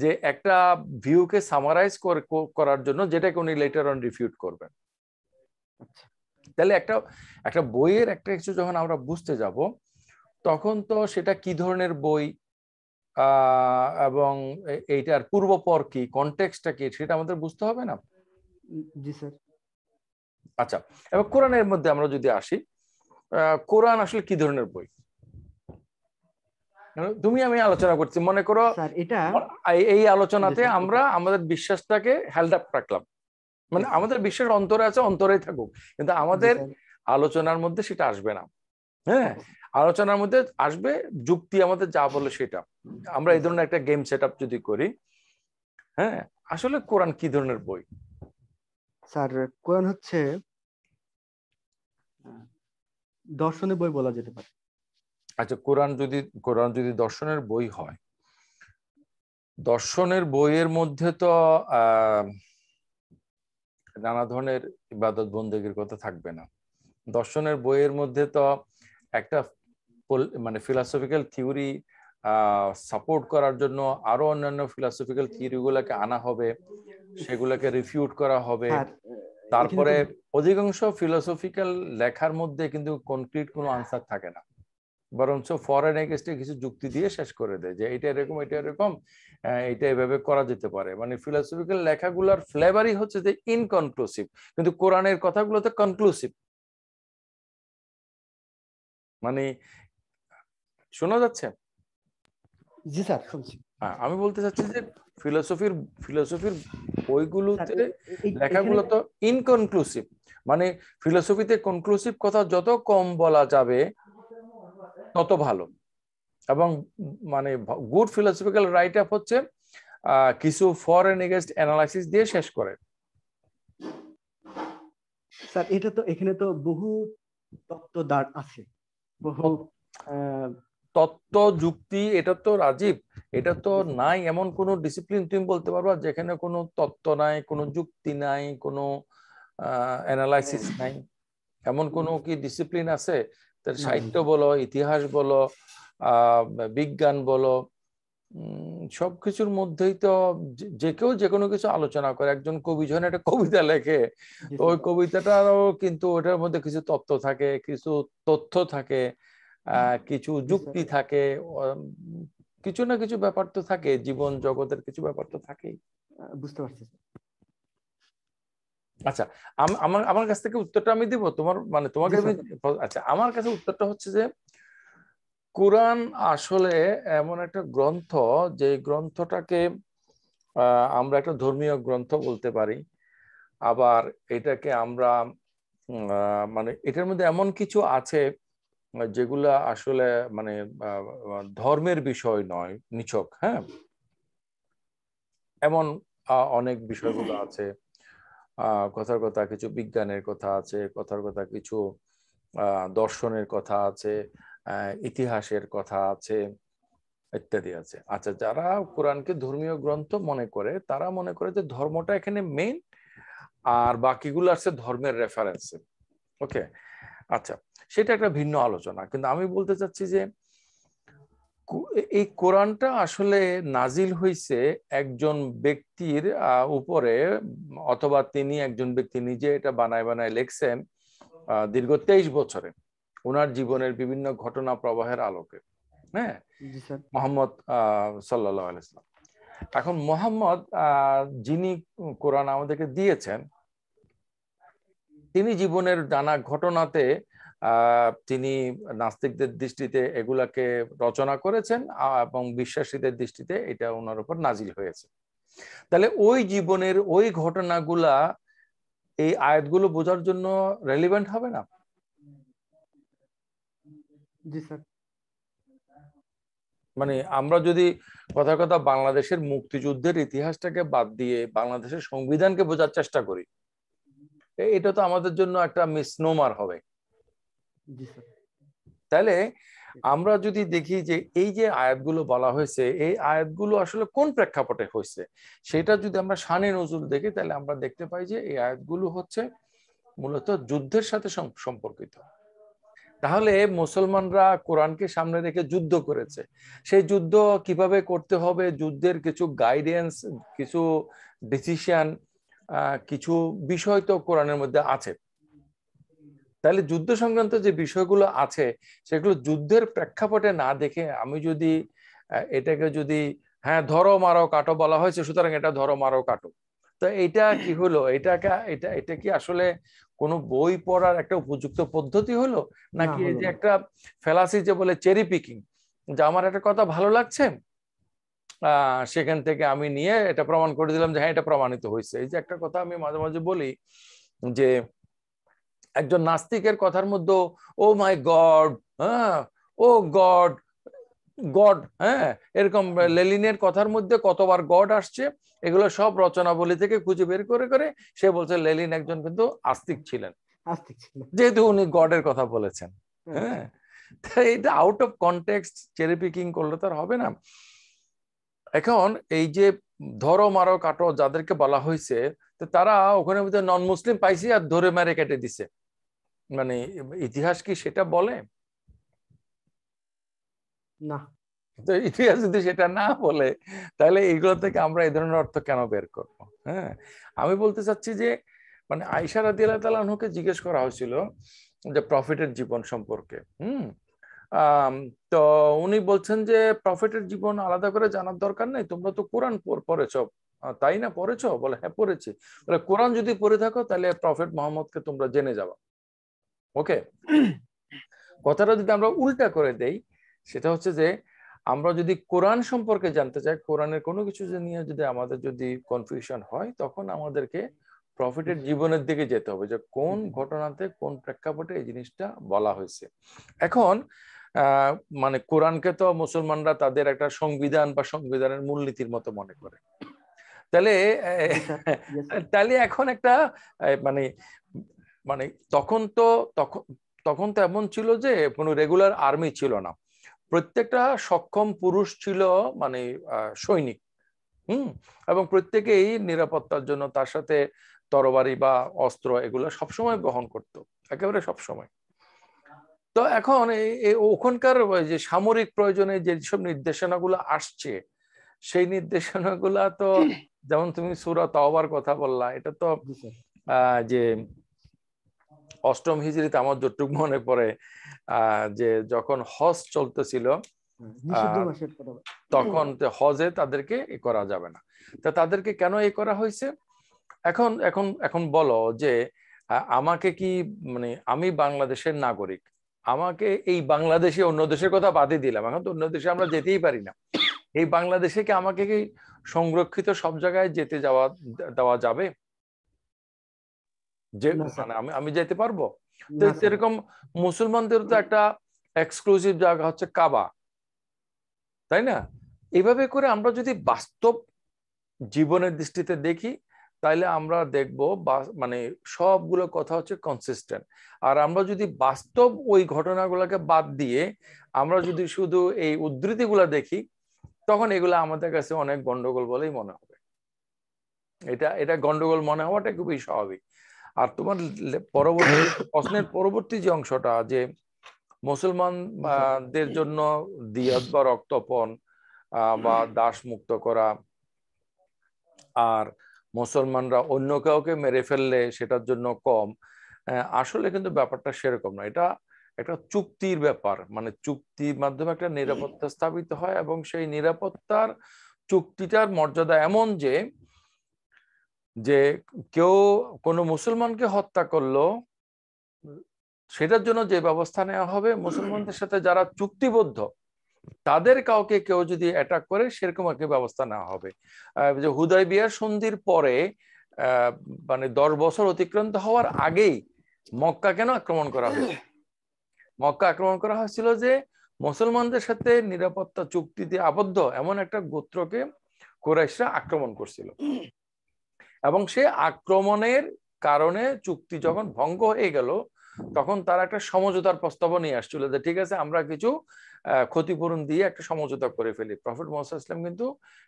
যে একটা ভিউকে সামারাইজ করার জন্য, যেটাকে উনি লেটার অন রিফিউট করবেন। আচ্ছা। তাহলে একটা একটা বইয়ের একটা কিছু যখন আমরা বুঝতে যাব, তখন তো সেটা কি ধরনের বই এবং এইটার পূর্বপর কি, কনটেক্সটটা কি, সেটা আমাদের বুঝতে হবে না? জি স্যার। আচ্ছা, এবার কোরআনের মধ্যে আমরা যদি আসি, কোরআন আসলে কি ধরনের বই তুমি আমি আলোচনা করছি, মনে করো স্যার এটা, এই জি আলোচনাতে স্যার। আমরা আমাদের বিশ্বাসটাকে হেল্ড আপ রাখলাম, মানে ইয়েস স্যার। আমাদের বিশ্বাস অন্তরে আছে, অন্তরেই থাকুক, কিন্তু জি আমাদের স্যার। আলোচনার মধ্যে সেটা আসবে না, হ্যাঁ। Okay sir. আলোচনার মধ্যে আসবে যুক্তি, আমাদের যা বলে সেটা। আমরা এই ইয়েস স্যার। ধরনের একটা গেম সেট আপ যদি করি, হ্যাঁ, আসলে কোরআন কি ধরনের বই? স্যার কোরআন হচ্ছে দর্শনের বই বলা যেতে পারে। আচ্ছা, কোরআন যদি দর্শনের বই হয়, দর্শনের বইয়ের মধ্যে তো আহ নানা ধরনের ইবাদত বন্দেগীর কথা থাকবে না। দর্শনের বইয়ের মধ্যে তো একটা মানে ফিলসফিক্যাল থিওরি সাপোর্ট করার জন্য আরো অন্যান্য ফিলসফিক্যাল থিওরি গুলাকে আনা হবে, সেগুলোকে রিফিউট করা হবে। স্যার এখানে তারপরে তো, অধিকাংশ ফিলসফিক্যাল লেখার মধ্যে কিন্তু কনক্রিট কোনো আনসার থাকে না, বরঞ্চ ফরেন এগেস্টে কিছু যুক্তি দিয়ে শেষ করে দেয় যে এটা এরকম, এটা এরকম, এটা এভাবে করা যেতে পারে। মানে ফিলসফিক্যাল লেখাগুলোর ফ্লেভারই হচ্ছে যে ইনকনক্লুসিভ, কিন্তু কোরআনের কথাগুলো তো কনক্লুসিভ। মানে শোনা যাচ্ছে? জি স্যার শুনছি। হ্যাঁ, আমি বলতে চাচ্ছি যে ফিলোসফির ফিলোসফির স্যার বইগুলোতে এখানে, লেখাগুলো তো ইনকনক্লুসিভ। মানে ফিলোসফিতে কনক্লুসিভ কথা যত কম বলা যাবে তত ভালো। এবং মানে গুড ফিলোসফিক্যাল রাইট আপ হচ্ছে কিছু ফর এন্ড এগেইনস্ট অ্যানালাইসিস দিয়ে শেষ করে। স্যার এটা তো, এখানে তো বহু তত্ত্বদার আছে, বহু আহ, তত্ত্ব যুক্তি, এটা তো রাজীব, এটা তো নাই এমন কোন ডিসিপ্লিন তুমি বলতে পারবা যেখানে কোনো তত্ত্ব নাই, কোনো যুক্তি নাই, কোনো অ্যানালাইসিস নাই? এমন কোনো কি ডিসিপ্লিন আছে? তার না সাহিত্য বলো, ইতিহাস বলো, বিজ্ঞান বলো, সবকিছুর মধ্যেই তো যে কেউ যে কোনো কিছু আলোচনা করে। একজন কবি যখন একটা কবিতা লেখে, জি তো স্যার। ওই কবিতাটারও কিন্তু ওটার মধ্যে কিছু তত্ত্ব থাকে, কিছু তথ্য থাকে, কিছু জি স্যার। যুক্তি থাকে, উম, কিছু না কিছু ব্যাপার তো থাকে, জীবন জগতের কিছু ব্যাপার তো থাকেই। বুঝতে পারছি স্যার। আচ্ছা, আমার আমার কাছ থেকে উত্তরটা আমি দিব তোমার, মানে তোমাকে জি আমি, স্যার। আচ্ছা, আমার কাছে উত্তরটা হচ্ছে যে কোরআন আসলে এমন একটা গ্রন্থ যে গ্রন্থটাকে আমরা একটা ধর্মীয় গ্রন্থ বলতে পারি, আবার এটাকে আমরা মানে এটার মধ্যে এমন কিছু আছে যেগুলা আসলে মানে ধর্মের বিষয় নয়, নিছক, হ্যাঁ, এমন অনেক বিষয়গুলো আছে। কথার কথা কিছু বিজ্ঞানের কথা আছে, কথার কথা কিছু দর্শনের কথা আছে, ইতিহাসের কথা আছে, ইত্যাদি আছে। আচ্ছা, যারা কোরআনকে ধর্মীয় গ্রন্থ মনে করে তারা মনে করে যে ধর্মটা এখানে মেইন, আর বাকিগুলো আছে ধর্মের রেফারেন্সে। ওকে, আচ্ছা, সেটা একটা ভিন্ন আলোচনা। কিন্তু আমি বলতে চাচ্ছি যে এই কোরআনটা আসলে নাজিল হয়েছে একজন ব্যক্তির উপরে, অথবা তিনি একজন ব্যক্তি নিজে এটা বানায় বানায় লিখছেন দীর্ঘ 23 বছরে ওনার জীবনের বিভিন্ন ঘটনা প্রবাহের আলোকে। হ্যাঁ, জি স্যার। মোহাম্মদ সাল্লাল্লাহু আলাইহি ওয়াসাল্লাম। এখন মোহাম্মদ যিনি কোরআন আমাদেরকে দিয়েছেন, তিনি জীবনের নানা ঘটনাতে তিনি নাস্তিকদের দৃষ্টিতে এগুলাকে রচনা করেছেন, এবং বিশ্বাসীদের দৃষ্টিতে এটা ওনার উপর নাজিল হয়েছে। তাহলে ওই জীবনের ওই ঘটনাগুলা এই আয়াতগুলো বোঝার জন্য রেলিভেন্ট হবে না? জি স্যার। মানে আমরা যদি কথার কথা বাংলাদেশের মুক্তিযুদ্ধের ইতিহাসটাকে বাদ দিয়ে বাংলাদেশের সংবিধানকে বোঝার চেষ্টা করি, এটা তো আমাদের জন্য একটা মিসনোমার হবে। জি স্যার। তাহলে আমরা যদি দেখি যে এই যে আয়াতগুলো বলা হয়েছে, এই আয়াতগুলো আসলে কোন প্রেক্ষাপটে হয়েছে, সেটা যদি আমরা শানে নজরুল দেখি, তাহলে আমরা দেখতে পাই যে এই আয়াতগুলো হচ্ছে মূলত যুদ্ধের সাথে সম্পর্কিত। তাহলে মুসলমানরা কোরআনকে সামনে রেখে যুদ্ধ করেছে। সেই যুদ্ধ কিভাবে করতে হবে, যুদ্ধের কিছু গাইডেন্স, কিছু ডিসিশন, কিছু বিষয় তো কোরআনের মধ্যে আছে। তাহলে যুদ্ধ সংক্রান্ত যে বিষয়গুলো আছে সেগুলো যুদ্ধের প্রেক্ষাপটে না দেখে আমি যদি এটাকে যদি হ্যাঁ ধরো মারো কাটো বলা হয়েছে, সুতরাং এটা ধরো মারো কাটো, তো এটা কি হলো? এটা কি আসলে কোনো বই পড়ার একটা উপযুক্ত পদ্ধতি হলো, না, নাকি এই হলো যে না। একটা ফেলাসি যে বলে চেরি পিকিং, যে আমার একটা কথা ভালো লাগছে সেখান থেকে আমি নিয়ে এটা প্রমাণ করে দিলাম যে হ্যাঁ এটা প্রমাণিত হয়েছে। এই যে একটা কথা আমি মাঝে মাঝে বলি যে একজন নাস্তিকের কথার মধ্যে ও মাই গড, হ্যাঁ, ও গড, গড, হ্যাঁ, এরকম লেলিনের কথার মধ্যে কতবার গড আসছে, এগুলো সব রচনাবলী থেকে খুঁজে বের করে করে সে বলছে লেলিন একজন কিন্তু আস্তিক ছিলেন, আস্তে ছিল। যেহেতু উনি গডের কথা বলেছেন। আচ্ছা। হ্যাঁ, তাই এটা out of context cherry picking করলে তো আর হবে না। এখন এই যে ধরো মারো কাটো যাদেরকে বলা হয়েছে, তো তারা ওখানে নন মুসলিম পাইছি আর ধরে মেরে কেটে দিছে, মানে ইতিহাস কি সেটা বলে? না। তো ইতিহাস যদি সেটা না বলে, তাহলে এইগুলো থেকে আমরা এই ধরনের অর্থ কেন বের করবো? হ্যাঁ, আমি বলতে চাচ্ছি যে মানে আয়েশা রাদিয়াল্লাহু তাআলা আনহুকে জিজ্ঞেস করা হয়েছিল যে প্রফেটের জীবন সম্পর্কে। তো উনি বলছেন যে প্রফেটের জীবন আলাদা করে জানার দরকার নেই, তোমরা তো কোরআন পড়েছো, তাই না? পড়েছো? বলে হ্যাঁ পড়েছি। বলে কোরআন যদি পড়ে থাকো তাহলে প্রফেট মোহাম্মদকে তোমরা জেনে যাবা। ওকে, কথাটা যদি আমরা উল্টা করে দেই, সেটা হচ্ছে যে আমরা যদি কোরআন সম্পর্কে জানতে চাই, কোরআনের কোনো কিছু নিয়ে যদি আমাদের যদি কনফিউশন হয়, তখন আমাদেরকে প্রফেটের জীবনের দিকে যেতে হবে, যে কোন ঘটনাতে কোন প্রেক্ষাপটে এই জিনিসটা বলা হয়েছে। এখন মানে কোরআনকে তো মুসলমানরা তাদের একটা সংবিধান বা সংবিধানের মূলনীতির মতো মনে করে। তাহলে তাহলে এখন একটা মানে মানে তখন তো তখন তখন তো এমন ছিল যে কোনো রেগুলার আর্মি ছিল না, প্রত্যেকটা সক্ষম পুরুষ ছিল মানে সৈনিক। এবং প্রত্যেকেই নিরাপত্তার জন্য তার সাথে তরবারি বা অস্ত্র এগুলো সবসময় বহন করতো, একেবারে সবসময়। তো এখন ওখানকার যে সামরিক প্রয়োজনে যেসব নির্দেশনাগুলো আসছে, সেই নির্দেশনাগুলা তো যেমন তুমি সূরা তাওবার কথা বললা, এটা তো যে অষ্টম হিজরিতে আমার যতটুকু মনে পড়ে যে যখন হজ চলতেছিল, তখন হজে তাদেরকে এ করা যাবে না। তা তাদেরকে কেন এ করা হয়েছে? এখন এখন এখন বলো যে আমাকে কি মানে আমি বাংলাদেশের নাগরিক, আমাকে এই বাংলাদেশে অন্য দেশের কথা বাদই দিলাম, এখন তো অন্য দেশে আমরা যেতেই পারি না, এই বাংলাদেশে কি আমাকে কি সংরক্ষিত সব জায়গায় যেতে দেওয়া যাবে? যে না স্যার, মানে আমি আমি যেতে পারবো? তো না স্যার। এরকম মুসলমানদের তো একটা এক্সক্লুসিভ জায়গা হচ্ছে কাবা, তাই না? এইভাবে করে আমরা যদি বাস্তব জীবনের দৃষ্টিতে দেখি, তাইলে আমরা দেখব মানে সবগুলো কথা হচ্ছে কনসিস্টেন্ট। আর আমরা যদি বাস্তব ওই ঘটনাগুলোকে বাদ দিয়ে আমরা যদি শুধু এই উদ্ধৃতিগুলা দেখি, তখন এগুলো আমাদের কাছে অনেক গন্ডগোল বলেই মনে হবে। এটা এটা গন্ডগোল মনে হওয়াটা খুবই স্বাভাবিক। আর তোমার পরবর্তী প্রশ্নের পরবর্তী যে অংশটা, যে মুসলমানদের জন্য দিয়াত বা রক্তপণ বা দাস মুক্ত করা, আর মুসলমানরা অন্য কাউকে মেরে ফেললে সেটার জন্য কম, আসলে কিন্তু ব্যাপারটা সেরকম না। এটা একটা চুক্তির ব্যাপার, মানে চুক্তির মাধ্যমে একটা নিরাপত্তা স্থাপিত হয়, এবং সেই নিরাপত্তার চুক্তিটার মর্যাদা এমন যে যে কেউ কোনো মুসলমানকে হত্যা করলো, সেটার জন্য যে ব্যবস্থা নেওয়া হবে, মুসলমানদের সাথে যারা চুক্তিবদ্ধ তাদের কাউকে কেউ যদি অ্যাটাক করে সেরকম একটা ব্যবস্থা নেওয়া হবে। যে হুদায়বিয়ার সন্ধির পরে মানে 10 বছর অতিক্রান্ত হওয়ার আগেই মক্কা কেন আক্রমণ করা হয়েছে? মক্কা আক্রমণ করা হয়েছিল যে মুসলমানদের সাথে নিরাপত্তা চুক্তিতে আবদ্ধ এমন একটা গোত্রকে কুরাইশরা আক্রমণ করছিল, এবং সে আক্রমণের কারণে চুক্তি যখন ভঙ্গ হয়ে গেল, তখন তারা একটা সমঝোতার প্রস্তাব নিয়ে আসছিল যে ঠিক আছে, আমরা কিছু ক্ষতিপূরণ দিয়ে একটা সমঝোতা করে ফেলি। প্রফেট মুহাম্মদ ইসলাম কিন্তু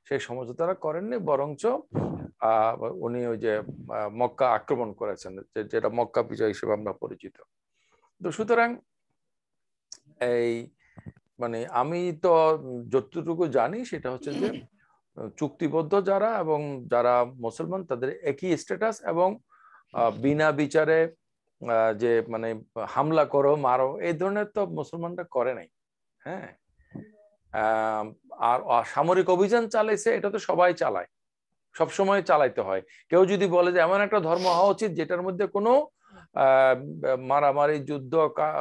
সেই সমঝোতাটা করেননি, বরঞ্চ উনি ওই যে মক্কা আক্রমণ করেছেন, যেটা মক্কা বিজয় হিসেবে আমরা পরিচিত। তো সুতরাং এই মানে আমি তো যতটুকু জানি সেটা হচ্ছে যে চুক্তিবদ্ধ যারা এবং যারা মুসলমান তাদের একই স্ট্যাটাস, এবং বিনা বিচারে যে মানে হামলা করো মারো এই ধরনের তো মুসলমানরা করে নাই। হ্যাঁ, আর সামরিক অভিযান চালাইছে, এটা তো সবাই চালায়, সব সময় চালাইতে হয়। কেউ যদি বলে যে এমন একটা ধর্ম হওয়া উচিত যেটার মধ্যে কোনো মারামারি, যুদ্ধ,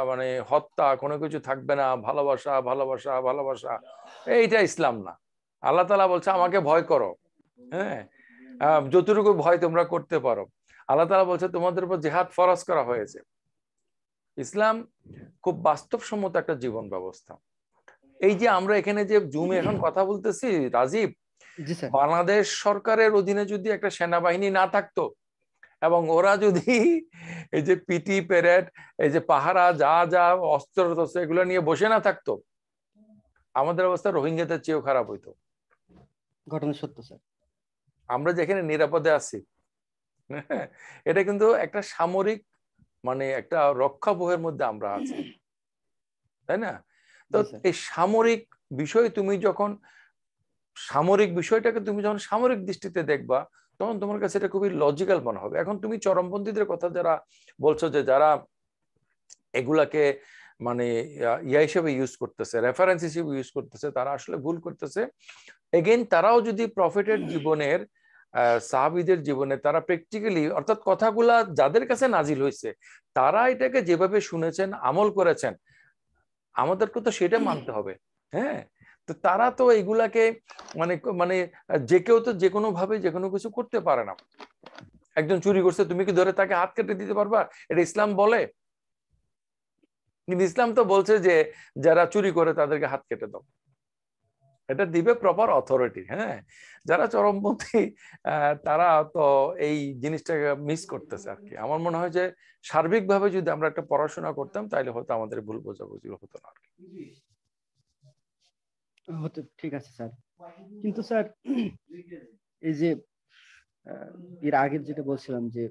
মানে হত্যা কোনো কিছু থাকবে না, ভালোবাসা ভালোবাসা ভালোবাসা, এইটা ইসলাম না। আল্লাহ তাআলা বলছে আমাকে ভয় করো। হ্যাঁ, যতটুকু ভয় তোমরা করতে পারো। আল্লাহ তাআলা বলছে তোমাদের উপর জিহাদ ফরজ করা হয়েছে। ইসলাম খুব বাস্তবসম্মত একটা জীবন ব্যবস্থা। এই যে আমরা এখানে যে জুমে এখন কথা বলতেছি রাজীব, জি স্যার। বাংলাদেশ সরকারের অধীনে যদি একটা সেনাবাহিনী না থাকতো, এবং ওরা যদি এই যে পিটি প্যারেড, এই যে পাহারা, যা যা অস্ত্র টস্ত্র এগুলো নিয়ে বসে না থাকতো, আমাদের অবস্থা রোহিঙ্গাদের চেয়েও খারাপ হইতো। ঘটনা সত্য স্যার। আমরা যেখানে নিরাপদে আছি, এটা কিন্তু একটা সামরিক মানে একটা রক্ষাবহের মধ্যে আমরা আছি, তাই না? তো জি স্যার। এই সামরিক বিষয় তুমি যখন সামরিক বিষয়টাকে তুমি যখন সামরিক দৃষ্টিতে দেখবা, তখন তোমার কাছে এটা খুবই লজিক্যাল মনে হবে। এখন তুমি চরমপন্থীদের কথা যারা বলছো, যে যারা এগুলাকে মানে ইয়া হিসেবে ইউজ করতেছে, রেফারেন্স হিসেবে ইউজ করতেছে, তারা আসলে ভুল করতেছে। এগেইন তারাও যদি প্রফেটের জীবনের সাহাবীদের জীবনে তারা প্র্যাকটিক্যালি, অর্থাৎ কথাগুলা যাদের কাছে নাজিল হয়েছে তারা এটাকে যেভাবে শুনেছেন, আমল করেছেন, আমাদেরকে তো সেটা মানতে হবে। হ্যাঁ, তো তারা তো এগুলাকে মানে মানে যে কেউ তো যে কোনো ভাবে যে কোনো কিছু করতে পারে না। একজন চুরি করছে, তুমি কি ধরে তাকে হাত কেটে দিতে পারবা? এটা ইসলাম বলে? কিন্তু ইসলাম তো বলছে যে যারা চুরি করে তাদেরকে হাত কেটে দাও। এটা দিবে প্রপার অথরিটি। হ্যাঁ, যারা চরমপন্থী তারা তো এই জিনিসটাকে মিস করতেছে আর কি। আমার মনে হয় যে সার্বিকভাবে যদি আমরা একটা পড়াশোনা করতাম তাহলে হয়তো আমাদের ভুল বোঝাবুঝি হতো না আর কি। হতে ঠিক আছে স্যার। কিন্তু স্যার, এই যে এর আগের যেটা বলছিলাম যে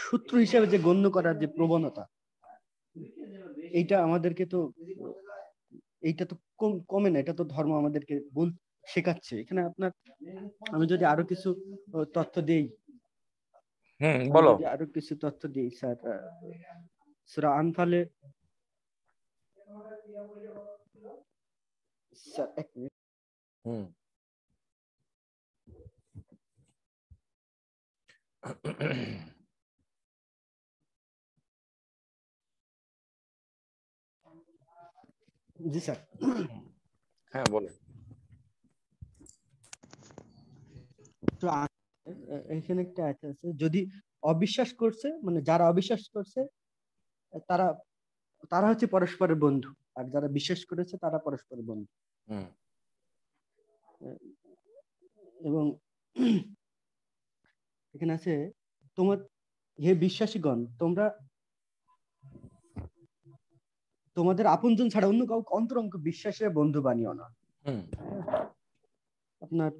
শত্রু হিসেবে যে গণ্য করার যে প্রবণতা, এইটা আমাদেরকে তো, এইটা তো কমে না। এটা তো ধর্ম আমাদেরকে শেখাচ্ছে। এখানে আপনার, আমি যদি আরো কিছু তথ্য দেই, বলো। স্যার, সূরা আনফালে, স্যার এক মিনিট। হুম। জি স্যার। হ্যাঁ বলো। এখানে একটা আয়াত আছে, যদি অবিশ্বাস করছে, মানে যারা অবিশ্বাস করছে তারা তারা হচ্ছে পরস্পরের বন্ধু, আর যারা বিশ্বাস করেছে তারা পরস্পরের বন্ধু। হুম এবং এখানে আছে, তোমার হে বিশ্বাসীগণ, তোমরা তোমাদের আপনজন ছাড়া অন্য কাউকে অন্তরঙ্গ বিশ্বাসের বন্ধু বানিও না। হুম আপনার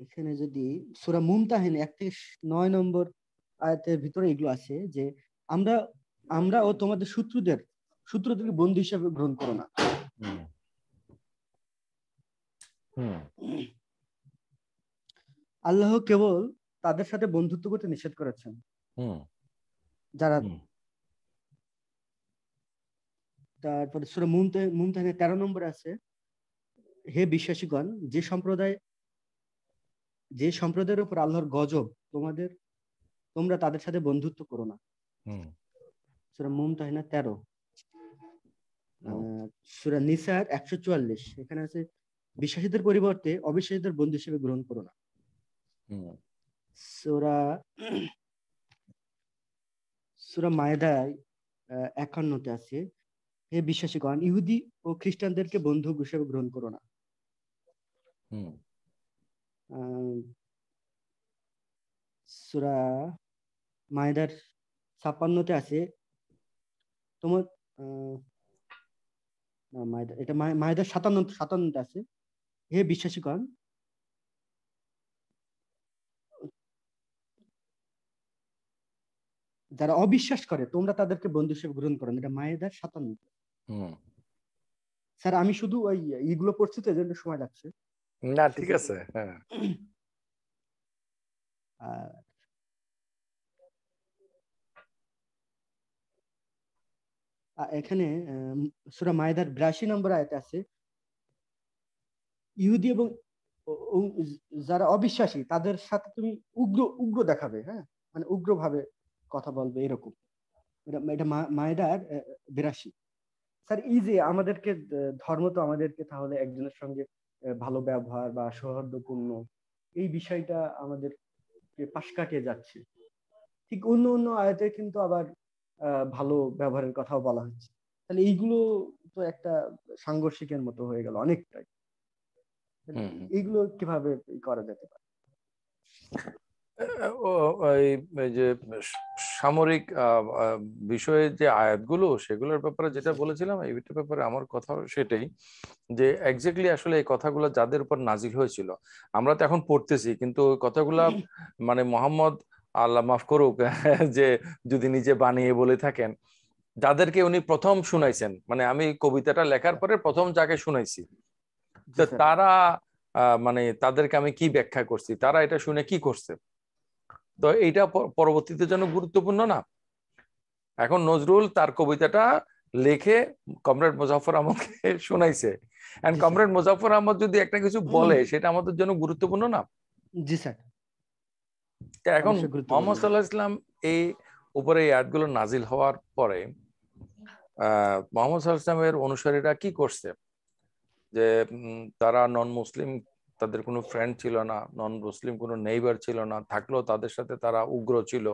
এখানে যদি সূরা মুমতাহিন 1 থেকে 9 নম্বর আয়াতের ভিতরে এগুলো আছে যে আমরা আমরা ও তোমাদের শত্রুদেরকে বন্ধু হিসেবে গ্রহণ করো না। হুম হুম আল্লাহ কেবল তাদের সাথে বন্ধুত্ব করতে নিষেধ করেছেন হুম যারা। হুম তারপরে সূরা মুমতাহিনের 13 নম্বরে আছে, হে বিশ্বাসীগণ, যে সম্প্রদায়ের উপর আল্লাহর গজব, তোমরা তাদের সাথে বন্ধুত্ব করো না। হুম সূরা মুমতাহিনা 13। হুম সূরা নিসার 144, এখানে আছে, বিশ্বাসীদের পরিবর্তে অবিশ্বাসীদের বন্ধু হিসেবে গ্রহণ করো না। হুম সূরা সূরা মায়েদায় 51-তে আছে, হে বিশ্বাসীগণ, ইহুদি ও খ্রিস্টানদেরকে বন্ধু হিসেবে গ্রহণ করো না। হুম আহ, সূরা মায়েদার 56-তে আছে, তোমার না, এটা মায়েদার 57-তে আছে, হে বিশ্বাসীগণ, যারা অবিশ্বাস করে তোমরা তাদেরকে বন্ধু হিসেবে গ্রহণ করো না। এটা মায়েদার 57। হুম স্যার আমি শুধু ওই এইগুলো পড়ছি তো, এজন্য সময় লাগছে না ঠিক শুধু। আছে। হ্যাঁ আহ, এখানে সূরা মায়েদার 82 নম্বর আয়াতে আছে, ইহুদি এবং ও- ও- যারা অবিশ্বাসী তাদের সাথে তুমি উগ্র উগ্র দেখাবে, হ্যাঁ, মানে উগ্রভাবে কথা বলবে, এরকম। এটা মায়েদার 82। স্যার এই যে আমাদেরকে ধর্ম তো আমাদেরকে তাহলে একজনের সঙ্গে ভালো ব্যবহার বা সৌহার্দ্যপূর্ণ এই বিষয়টা আমাদেরকে পাশ কাটিয়ে যাচ্ছে। ঠিক অন্য অন্য আয়াতে কিন্তু আবার ভালো ব্যবহারের কথাও বলা হচ্ছে। তাহলে এইগুলো তো একটা সাংঘর্ষিকের মতো হয়ে গেল অনেকটাই। তাহলে হুম হুম এইগুলো কিভাবে করা যেতে পারে? ওই এই যে সামরিক বিষয়ে যে আয়াতগুলো সেগুলোর ব্যাপারে যেটা বলেছিলাম এইটার ব্যাপারে আমার কথা সেটাই, যে এক্স্যাক্টলি আসলে এই কথাগুলো যাদের উপর নাজিল হয়েছিল আমরা তো এখন পড়তেছি, কিন্তু ওই কথাগুলা মানে মোহাম্মদ, আল্লাহ মাফ করুক, যে যদি নিজে বানিয়ে বলে থাকেন, যাদেরকে উনি প্রথম শুনাইছেন, মানে আমি কবিতাটা লেখার পরে প্রথম যাকে শুনাইছি, জি তো স্যার। তারা মানে তাদেরকে আমি কি ব্যাখ্যা করছি, তারা এটা শুনে কি করছে, তো এইটা পরবর্তীতে জন্য গুরুত্বপূর্ণ না। এখন নজরুল তার কবিতাটা লিখে কমরেড মুজাফফর আহমদকে শোনাইছে, এন্ড জি স্যার। কমরেড মুজাফফর আহমদ যদি একটা কিছু বলে সেটা আমাদের জন্য গুরুত্বপূর্ণ না। জি স্যার, তা এখন অবশ্যই গুরুত্বপূর্ণ। মোহাম্মদ সাল্লাহ ইসলাম এই উপরে এই আয়াতগুলো নাজিল হওয়ার পরে মোহাম্মদ সাল্লাহ ইসলামের অনুসারীরা কি করছে, যে তারা নন মুসলিম, তাদের কোনো ফ্রেন্ড ছিল না, নন মুসলিম কোনো নেইবার ছিল না, থাকলেও তাদের সাথে তারা উগ্র ছিল,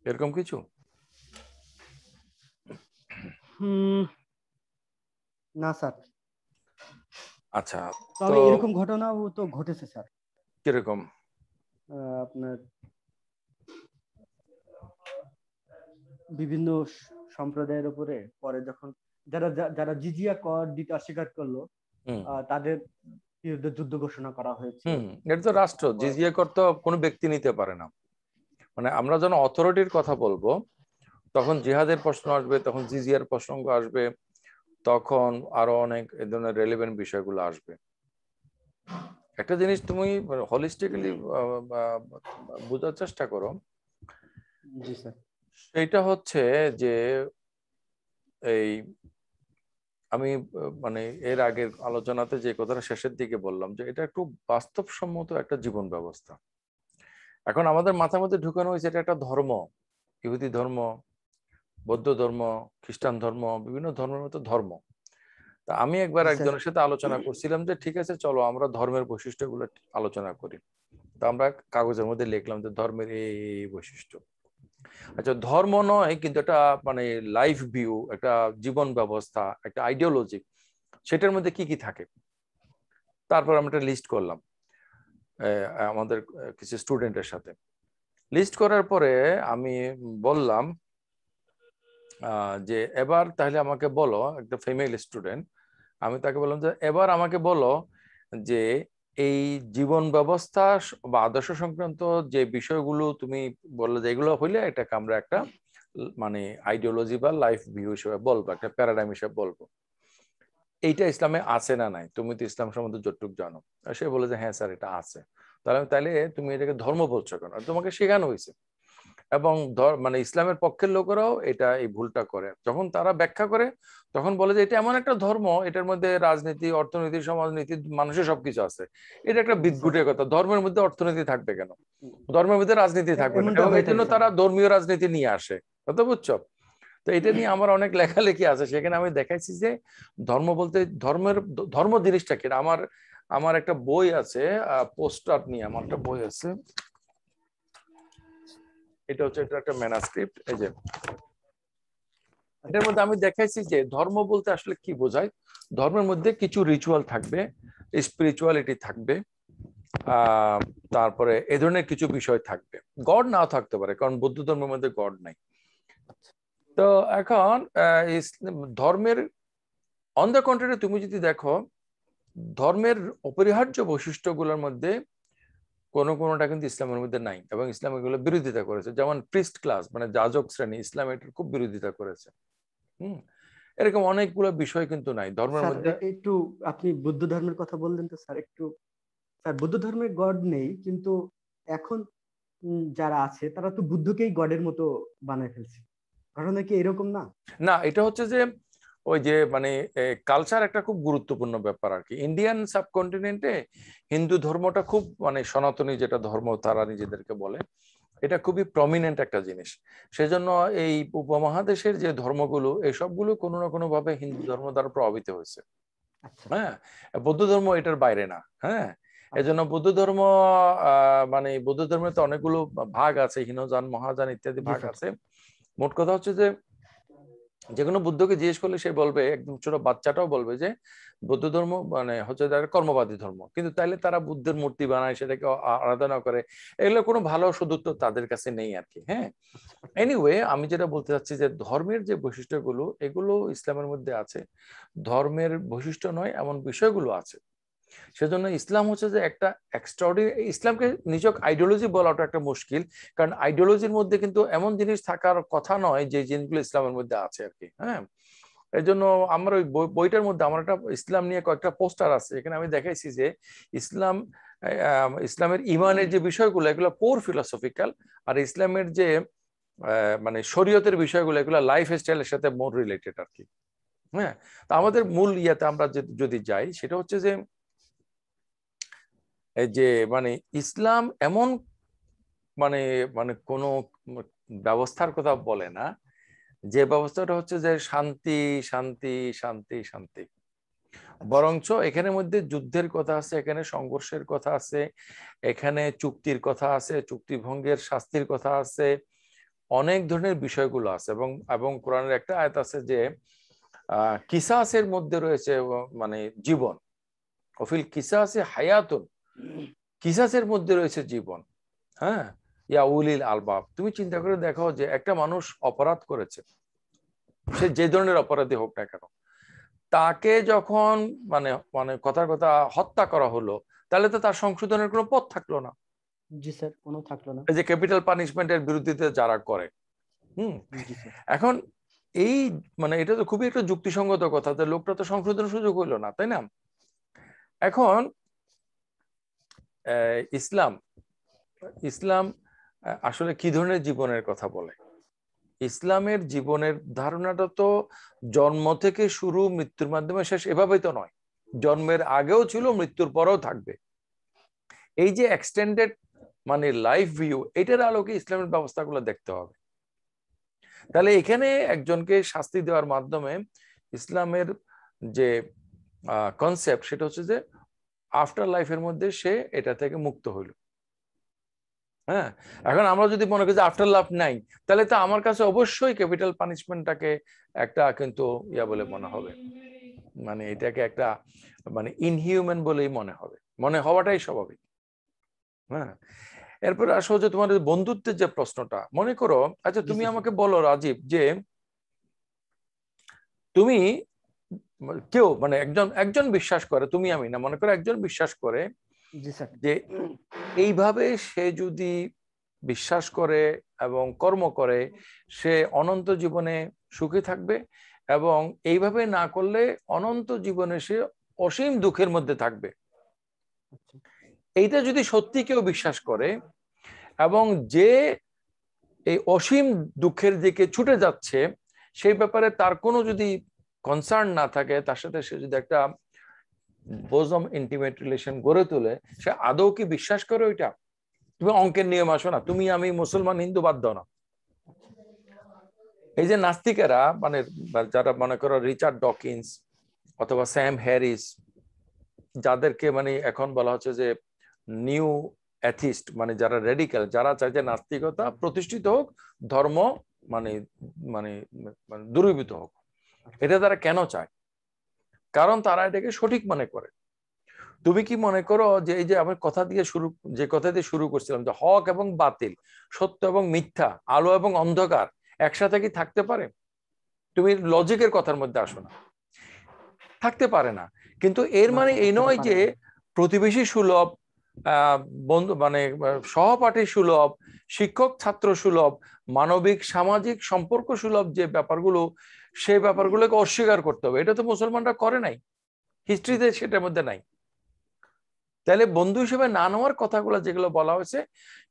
এরকম কিছু? হুম, না স্যার, আচ্ছা, তো তবে এরকম ঘটনাও তো ঘটেছে স্যার। কিরকম? আপনার বিভিন্ন সম্প্রদায়ের উপরে পরে যখন যারা যারা জিজিয়া কর দিতে অস্বীকার করলো, হুম তাদের বিরুদ্ধে যুদ্ধ ঘোষণা করা হয়েছিল। হুম এটা তো রাষ্ট্র, তারপর জিজিয়া কর তো কোনো ব্যক্তি নিতে পারে না। মানে আমরা যখন অথরিটির কথা বলবো তখন জিহাদের প্রশ্ন আসবে, তখন জিজিয়ার প্রসঙ্গ আসবে, তখন আরো অনেক এই ধরনের রেলেভেন্ট বিষয়গুলো আসবে। একটা জিনিস তুমি হলিস্টিক্যালি বোঝার চেষ্টা করো, জি স্যার। সেইটা হচ্ছে যে এই আমি মানে এর আগের আলোচনাতে যে কথাটা শেষের দিকে বললাম, যে এটা একটু বাস্তবসম্মত একটা জীবন ব্যবস্থা। এখন আমাদের মাথার মধ্যে ঢুকানো হয়েছে এটা একটা ধর্ম, ইহুদি ধর্ম, বৌদ্ধ ধর্ম, খ্রিস্টান ধর্ম, বিভিন্ন ধর্মের মতো ধর্ম। তা আমি একবার জি স্যার। একজনের সাথে আলোচনা করছিলাম যে ঠিক আছে চলো আমরা ধর্মের বৈশিষ্ট্যগুলো আলোচনা করি। তো আমরা কাগজের মধ্যে লিখলাম যে ধর্মের এই বৈশিষ্ট্য। আচ্ছা, ধর্ম নয় কিন্তু এটা মানে লাইফ ভিউ, একটা জীবন ব্যবস্থা, একটা আইডিওলজি, সেটার মধ্যে কি কি থাকে। তারপর আমরা একটা লিস্ট করলাম আমাদের কিছু স্টুডেন্টের সাথে। লিস্ট করার পরে আমি বললাম যে এবার তাহলে আমাকে বলো, একটা ফিমেল স্টুডেন্ট, আমি তাকে বললাম যে এবার আমাকে বলো যে এই জীবন ব্যবস্থা বা আদর্শ সংক্রান্ত যে বিষয়গুলো তুমি বললে যে এগুলো হইলে এটাকে আমরা একটা মানে আইডিওলজি বা লাইফ ভিউ হিসেবে বলবো, একটা প্যারাডাইম হিসেবে বলবো। এইটা ইসলামে আছে না নাই, তুমি তো ইসলাম সম্বন্ধে যতটুকু জানো। আর সে বলে যে হ্যাঁ স্যার এটা আছে। তাহলে তুমি এটাকে ধর্ম বলছো কেন? আর তোমাকে শেখানো হয়েছে। এবং মানে ইসলামের পক্ষের লোকেরাও এটা এই ভুলটা করে, যখন তারা ব্যাখ্যা করে তখন বলে যে এটা এমন একটা ধর্ম, এটার মধ্যে রাজনীতি, অর্থনীতি, সমাজনীতি, মানুষের সবকিছু আছে। এটা একটা বিদঘুটের কথা, ধর্মের মধ্যে অর্থনীতি থাকবে কেন, ধর্মের মধ্যে রাজনীতি থাকবে না, এমনটা এবং হয়ে এই জন্য থাকে স্যার। তারা ধর্মীয় রাজনীতি নিয়ে আসে। কথা বুঝছো? তো এটা নিয়ে আমার অনেক লেখালেখি আছে, সেখানে আমি দেখাইছি যে ধর্ম বলতে ধর্ম জিনিসটা কি। আমার আমার একটা বই আছে পোস্টার নিয়ে, আমার একটা বই আছে, এটা হচ্ছে এটা একটা ম্যানাস্ক্রিপ্ট, এই যে এটার মধ্যে আমি দেখাইছি যে ধর্ম বলতে আসলে কি বোঝায়। ধর্মের মধ্যে কিছু রিচুয়াল থাকবে, স্পিরিচুয়ালিটি থাকবে, তারপরে এ ধরনের কিছু বিষয় থাকবে। গড নাও থাকতে পারে, কারণ বৌদ্ধ ধর্মের মধ্যে গড নাই। তো এখন ধর্মের অন দ্য কন্ট্রারি তুমি যদি দেখো, ধর্মের অপরিহার্য বৈশিষ্ট্যগুলোর মধ্যে কোনোটা কিন্তু ইসলামের মধ্যে নাই, এবং ইসলাম এগুলো বিরোধিতা করেছে। যেমন প্রিস্ট ক্লাস, মানে যাজক শ্রেণী, ইসলাম এটার খুব বিরোধিতা করেছে। হুম, এরকম অনেকগুলো বিষয় কিন্তু নাই ধর্মের স্যার মধ্যে। একটু আপনি বৌদ্ধ ধর্মের কথা বললেন তো স্যার, একটু স্যার বৌদ্ধ ধর্মের গড নেই, কিন্তু এখন যারা আছে তারা তো বুদ্ধকেই গডের মতো বানায় ফেলছে। ঘটনা কি এরকম না? না, এটা হচ্ছে যে ওই যে মানে কালচার একটা খুব গুরুত্বপূর্ণ ব্যাপার আর কি। ইন্ডিয়ান সাবকন্টিনেন্টে হিন্দু ধর্মটা খুব মানে সনাতনী যেটা ধর্ম তারা নিজেদেরকে বলে, এটা খুবই প্রমিনেন্ট একটা জিনিস। সেজন্য এই উপমহাদেশের যে ধর্মগুলো, এই সবগুলো কোনো না কোনো ভাবে হিন্দু ধর্ম দ্বারা প্রভাবিত হয়েছে। আচ্ছা হ্যাঁ, বৌদ্ধ ধর্ম এটার বাইরে না। হ্যাঁ, আচ্ছা এজন্য বৌদ্ধ ধর্ম মানে বৌদ্ধ ধর্মের তো অনেকগুলো ভাগ আছে, হীনযান, মহাযান ইত্যাদি জি ভাগ স্যার। আছে। মোট কথা হচ্ছে যে যেকোনো বুদ্ধকে জিজ্ঞেস করলে সে বলবে, একদম ছোট বাচ্চাটাও বলবে যে বৌদ্ধ ধর্ম মানে হচ্ছে তারা কর্মবাদী ধর্ম। কিন্তু তাইলে তারা বুদ্ধের মূর্তি বানায়, সেটাকে আরাধনা করে, এগুলো কোনো ভালো সদুত্তর তাদের কাছে নেই আর কি। হ্যাঁ, আচ্ছা আচ্ছা এনিওয়ে আমি যেটা বলতে চাচ্ছি যে ধর্মের যে বৈশিষ্ট্যগুলো এগুলো ইসলামের মধ্যে আছে। ধর্মের বৈশিষ্ট্য নয় এমন বিষয়গুলো আছে। সেজন্য ইসলাম হচ্ছে যে একটা এক্সট্রাঅর্ডিনারি, ইসলামকে নিজক আইডিওলজি বলাটা একটা মুশকিল, কারণ আইডিওলজির মধ্যে কিন্তু এমন জিনিস থাকার কথা নয় যে জিনিসগুলো ইসলামের মধ্যে আছে আর কি। হ্যাঁ, এই জন্য আমার ওই বইটার মধ্যে আমার একটা ইসলাম নিয়ে কয়েকটা পোস্টার আছে, এখানে আমি দেখাইছি যে ইসলাম ইসলামের ইমানের যে বিষয়গুলো এগুলো কোর ফিলোসফিক্যাল, আর ইসলামের যে মানে শরীয়তের বিষয়গুলো এগুলো লাইফ স্টাইলের সাথে মোর রিলেটেড আর কি। হ্যাঁ, তো আমাদের মূল ইয়াতে আমরা যদি যাই, সেটা হচ্ছে যে এই যে মানে ইসলাম এমন মানে মানে কোনো ব্যবস্থার কথা বলে না, যে ব্যবস্থাটা হচ্ছে যে শান্তি শান্তি শান্তি শান্তি। আচ্ছা বরঞ্চ এখানের মধ্যে যুদ্ধের কথা আছে, এখানে সংঘর্ষের কথা আছে, এখানে চুক্তির কথা আছে, চুক্তি ভঙ্গের শাস্তির কথা আছে, অনেক ধরনের বিষয়গুলো আছে। এবং এবং কোরআনের একটা আয়াত আছে যে কিসাসের মধ্যে রয়েছে মানে জীবন, অফিল কিসাসে হায়াতুন, কিসাসের মধ্যে রয়েছে জীবন। হ্যাঁ, ইয়া উলিল আলবাব। তুমি চিন্তা করে দেখো যে একটা মানুষ অপরাধ করেছে, সে যে ধরনের অপরাধী হোক না কেন, তাকে যখন মানে মানে কথার কথা হত্যা করা হলো, তাহলে তো তার সংশোধনের কোনো পথ থাকলো না। জি স্যার, কোনো থাকলো না। এই যে ক্যাপিটাল পানিশমেন্টের বিরুদ্ধে যারা করে। হুম, জি স্যার। এখন এই মানে এটা তো খুবই একটা যুক্তিসঙ্গত কথা যে লোকটা তো সংশোধনের সুযোগ হইলো না, তাই না? এখন ইসলাম ইসলাম আসলে কি ধরনের জীবনের কথা বলে? ইসলামের জীবনের ধারণাটা তো জন্ম থেকে শুরু, মৃত্যুর মাধ্যমে শেষ, এভাবেই তো নয়। জন্মের আগেও ছিল, মৃত্যুর পরেও থাকবে। এই যে এক্সটেন্ডেড মানে লাইফ ভিউ, এটার আলোকে ইসলামের ব্যবস্থাগুলো দেখতে হবে। তাহলে এখানে একজনকে শাস্তি দেওয়ার মাধ্যমে ইসলামের যে কনসেপ্ট, সেটা হচ্ছে যে আফটার লাইফের মধ্যে সে এটা থেকে মুক্ত হইল। হ্যাঁ, এখন আমরা যদি মনে করি যে আফটার লাইফ নাই, তাহলে তো আমার কাছে অবশ্যই ক্যাপিটাল পানিশমেন্টটাকে একটা কিন্তু ইয়া বলে মনে হবে, মানে এটাকে একটা মানে ইনহিউম্যান বলেই মনে হবে, মনে হওয়াটাই স্বাভাবিক। হ্যাঁ, এরপরে আসো যে তোমার বন্ধুত্বের যে প্রশ্নটা, মনে করো, আচ্ছা তুমি আমাকে বলো রাজীব, যে তুমি কেউ মানে একজন একজন বিশ্বাস করে, তুমি আমি না, মনে করো একজন বিশ্বাস করে যে এইভাবে সে যদি বিশ্বাস করে এবং কর্ম করে সে অনন্ত জীবনে সুখী থাকবে, এবং এইভাবে না করলে অনন্ত জীবনে সে অসীম দুঃখের মধ্যে থাকবে। এইটা যদি সত্যি কেউ বিশ্বাস করে এবং যে এই অসীম দুঃখের দিকে ছুটে যাচ্ছে, সেই ব্যাপারে তার কোনো যদি কনসার্ন না থাকে, তার সাথে সে যদি একটা বোজম ইন্টিমেট রিলেশন গড়ে তোলে, সে আদৌ কি বিশ্বাস করে ওইটা? তুমি অঙ্কের নিয়ম আসো না, তুমি আমি মুসলমান হিন্দু বাদ দাও না। এই যে নাস্তিকেরা মানে যারা মনে করো রিচার্ড ডকিন্স অথবা স্যাম হ্যারিস, যাদেরকে মানে এখন বলা হচ্ছে যে নিউ অ্যাথিস্ট, মানে যারা রেডিক্যাল, যারা চায় যে নাস্তিকতা প্রতিষ্ঠিত হোক, ধর্ম মানে মানে দূরীভূত হোক, এটা তারা কেন চায়? কারণ তারা এটাকে সঠিক মনে করে। তুমি কি মনে করো যে এই যে আমার কথা দিয়ে শুরু, যে কথা দিয়ে শুরু করছিলাম, যে হক এবং বাতিল, সত্য এবং মিথ্যা, আলো এবং অন্ধকার একসাথে কি থাকতে পারে? তুমি লজিকের কথার মধ্যে আসো না, থাকতে পারে না। কিন্তু এর মানে এই নয় যে প্রতিবেশী সুলভ, বন্ধু মানে সহপাঠী সুলভ, শিক্ষক ছাত্র সুলভ, মানবিক সামাজিক সম্পর্ক সুলভ যে ব্যাপারগুলো, সেই ব্যাপারগুলোকে অস্বীকার করতে হবে। এটা তো মুসলমানরা করে নাই, হিস্ট্রিতে সেটার মধ্যে নাই। তাহলে বন্ধু হিসেবে না নেওয়ার কথাগুলো যেগুলো বলা হয়েছে,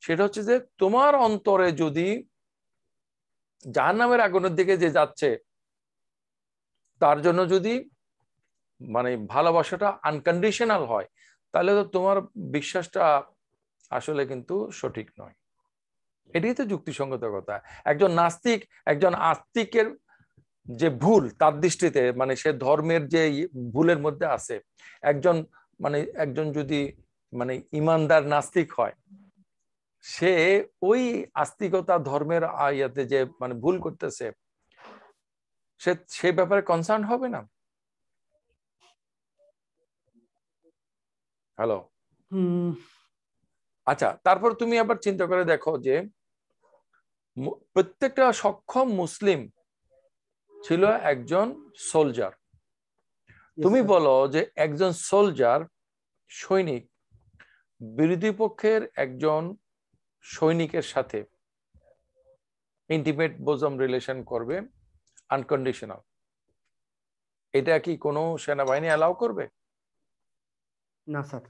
সেটা হচ্ছে যে তোমার অন্তরে যদি জাহান্নামের আগুনের দিকে যে যাচ্ছে, তার জন্য যদি মানে ভালোবাসাটা আনকন্ডিশনাল হয়, তাহলে তো তোমার বিশ্বাসটা আসলে কিন্তু সঠিক নয়। এটাই তো যুক্তিসঙ্গত কথা। একজন নাস্তিক একজন আস্তিকের যে ভুল তার দৃষ্টিতে, মানে সে ধর্মের যে ভুলের মধ্যে আছে, একজন মানে একজন যদি মানে ইমানদার নাস্তিক হয়, সে ওই আস্তিকতা ধর্মের আয়াতে যে মানে ভুল করতেছে, সে সেই ব্যাপারে কনসার্ন হবে না। হ্যালো, আচ্ছা, তারপর তুমি আবার চিন্তা করে দেখো যে প্রত্যেকটা সক্ষম মুসলিম ছিল একজন সোলজার। তুমি বলো যে একজন সোলজার, সৈনিক, বিরোধী পক্ষের একজন সৈনিকের সাথে ইন্টিমেট বোজম রিলেশন করবে আনকন্ডিশনাল, এটা কি কোনো সেনাবাহিনী অ্যালাউ করবে? না স্যার,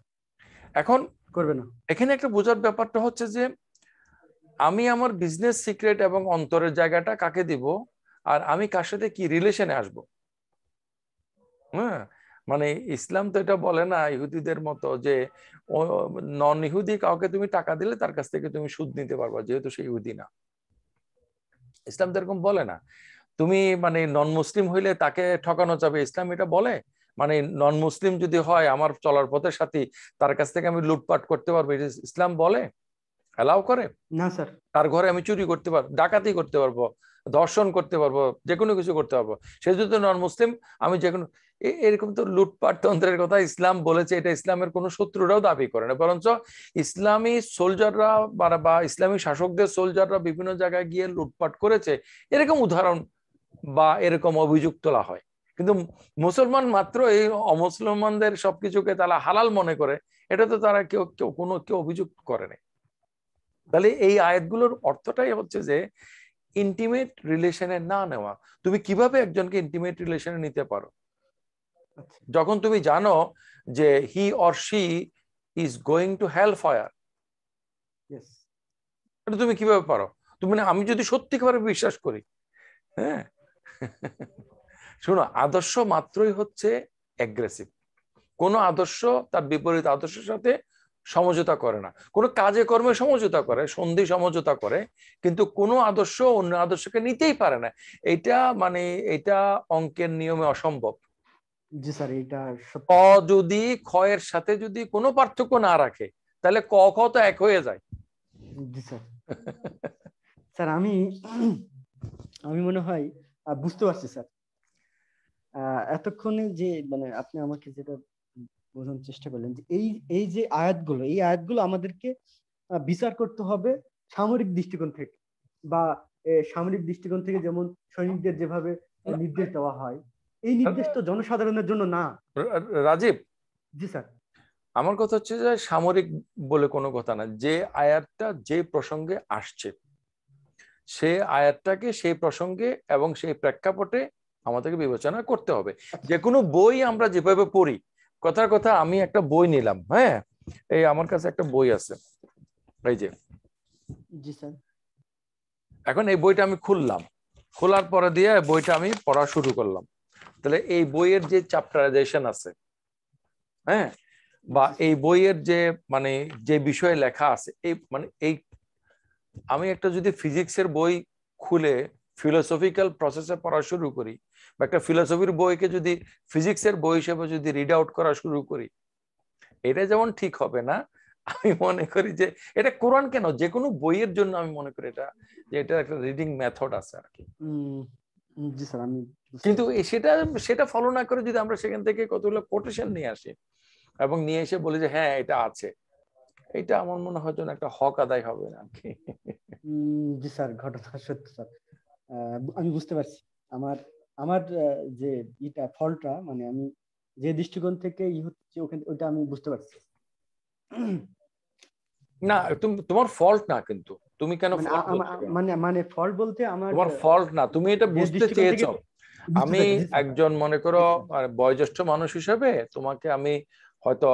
এখন করবে না। এখানে একটা বোঝার ব্যাপারটা হচ্ছে যে আমি আমার বিজনেস সিক্রেট এবং অন্তরের জায়গাটা কাকে দিব, আর আমি কার সাথে কি রিলেশনে আসব। হ্যাঁ, মানে ইসলাম তো এটা বলে না ইহুদিদের মতো যে নন ইহুদি কাউকে তুমি টাকা দিলে তার কাছ থেকে তুমি সুদ নিতে পারবা, যেহেতু সে ইহুদি না। ইসলাম তো এরকম বলে না। তুমি মানে নন মুসলিম হইলে তাকে ঠকানো যাবে, ইসলাম এটা বলে? মানে নন মুসলিম যদি হয় আমার চলার পথের সাথে, তার কাছ থেকে আমি লুটপাট করতে পারবো, এটা ইসলাম বলে? অ্যালাউ করে? না স্যার। তার ঘরে আমি চুরি করতে পারবো, ডাকাতি করতে পারবো, ধর্ষণ করতে পারবো, যে কোনো কিছু করতে পারবো, সে যদি নন মুসলিম। আমি যে কোনো এরকম তো লুটপাট তন্ত্রের কথা ইসলাম বলেছে, এটা ইসলামের কোনো শত্রুরাও দাবি করে না, বরঞ্চ ইসলামী সোলজাররা বা ইসলামী শাসকদের সোলজাররা বিভিন্ন জায়গায় গিয়ে লুটপাট করেছে, এরকম উদাহরণ বা এরকম অভিযোগ তোলা হয়। কিন্তু মুসলমান মাত্র এই অমুসলমানদের সবকিছুকে তারা হালাল মনে করে, এটা তো তারা কেউ অভিযোগ করে না। তাহলে এই আয়াতগুলোর অর্থটাই হচ্ছে যে ইন্টিমেট রিলেশনে না নেওয়া। তুমি কিভাবে একজনকে ইন্টিমেট রিলেশনে নিতে পারো? যখন তুমি জানো যে he or she is going to hell fire, এটা তুমি কিভাবে পারো? তুমি আমি যদি সত্যিকারে বিশ্বাস করি, হ্যাঁ শোনো, আদর্শ মাত্রই হচ্ছে অ্যাগ্রেসিভ। কোনো আদর্শ তার বিপরীত আদর্শের সাথে সমঝোতা করে না, কোনো কাজে কর্মে সমঝোতা করে, সন্ধি সমঝোতা করে, কিন্তু কোনো আদর্শ অন্য আদর্শকে নিতেই পারে না। এটা মানে এটা অঙ্কের নিয়মে অসম্ভব। জি স্যার, এটা ক সত্য। যদি খ এর সাথে যদি কোনো পার্থক্য না রাখে তাহলে ক খ তো এক হয়ে যায়। জি স্যার। স্যার আমি আমি মনে হয় বুঝতে পারছি স্যার। এতক্ষণে যে মানে আপনি আমাকে যেটা বোঝানোর চেষ্টা করলেন যে এই এই যে আয়াতগুলো, এই আয়াতগুলো আমাদেরকে বিচার করতে হবে সামরিক দৃষ্টিকোণ থেকে, বা সামরিক দৃষ্টিকোণ থেকে যেমন সৈনিকদের যেভাবে নির্দেশ দেওয়া হয়, এই নির্দেশ তো জনসাধারণের জন্য না। রাজীব, জি স্যার। আমার কথা হচ্ছে যে সামরিক বলে কোনো কথা না, যে আয়াতটা যে প্রসঙ্গে আসছে সে আয়াতটাকে সেই প্রসঙ্গে এবং সেই প্রেক্ষাপটে আমাদেরকে বিবেচনা করতে হবে। আচ্ছা। যে কোনো বই আমরা যেভাবে পড়ি, কথার কথা আমি একটা বই নিলাম, হ্যাঁ, এই আমার কাছে একটা বই আছে, এই যে, জি স্যার। এখন এই বইটা আমি খুললাম, খোলার পরে দিয়ে বইটা আমি পড়া শুরু করলাম, তাহলে এই বইয়ের যে চ্যাপ্টারাইজেশন আছে, হ্যাঁ, বা জি স্যার। এই বইয়ের যে মানে যে বিষয়ে লেখা আছে, এই মানে এই আমি একটা যদি ফিজিক্সের বই খুলে ফিলোসফিক্যাল প্রসেসে পড়া শুরু করি, বা একটা ফিলোসফির বইকে যদি ফিজিক্সের বই হিসেবে যদি রিড আউট করা শুরু করি, এটা যেমন ঠিক হবে না, আমি মনে করি যে এটা কোরআন কেন, যে কোনো বইয়ের জন্য আমি মনে করি এটা, যে এটা একটা রিডিং মেথড আছে আর কি। উম, জি স্যার, আমি বুঝতে কিন্তু পারছি। সেটা সেটা ফলো না করে যদি আমরা সেখান থেকে কতগুলো কোটেশন নিয়ে আসি এবং নিয়ে এসে বলি যে হ্যাঁ এটা আছে, এটা আমার মনে হয় যেন একটা হক আদায় হবে না আর কি। জি স্যার, ঘটনা সত্য স্যার। আমি বুঝতে পারছি। আমার আমার যে ফলটা, মানে আমি যে দৃষ্টিকোণ থেকে হচ্ছে ওখানে, ওইটা আমি বুঝতে পারছি। না, তুমি তোমার ফল্ট না, কিন্তু তুমি কেন মানে ফল্ট হচ্ছে কেন, মানে মানে ফল বলতে আমার তোমার ফল্ট না, তুমি এটা যে বুঝতে দৃষ্টিকোণ চেয়েছো। থেকে বুঝতে আমি চাইছি। জি স্যার। একজন মনে করো জি স্যার। বয়োজ্যেষ্ঠ মানুষ হিসেবে তোমাকে আমি হয়তো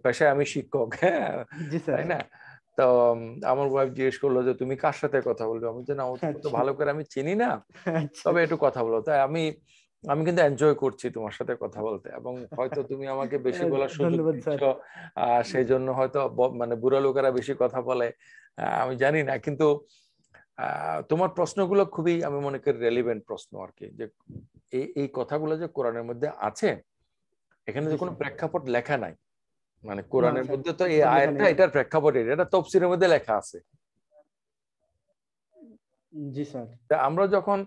পেশায় আমি শিক্ষক, হ্যাঁ, জি স্যার। তাই না? তো আমার ওয়াইফ জিজ্ঞেস করলো যে তুমি কার সাথে কথা বলবে, আমি যে না ও তো আচ্ছা। ভালো করে আমি চিনি না, আচ্ছা। তবে একটু কথা বলো। তাই আমি আমি কিন্তু এনজয় করছি তোমার সাথে কথা বলতে, এবং হয়তো তুমি আমাকে বেশি বলার সুযোগ ধন্যবাদ দিচ্ছ, স্যার। সেই জন্য হয়তো মানে বুড়া লোকেরা বেশি কথা বলে, আমি জানি না, কিন্তু তোমার প্রশ্নগুলো খুবই আমি মনে করি রেলিভেন্ট প্রশ্ন আর কি, যে এই এই কথাগুলো যে কোরআনের মধ্যে আছে, এখানে জি যে কোনো স্যার। প্রেক্ষাপট লেখা নাই, মানে না কোরআনের স্যার, মধ্যে তো এই প্রেক্ষাপট লেখা আয়াতটা নেই। এটার প্রেক্ষাপট, এটা তফসিরের মধ্যে লেখা আছে। জি স্যার। তা আমরা যখন,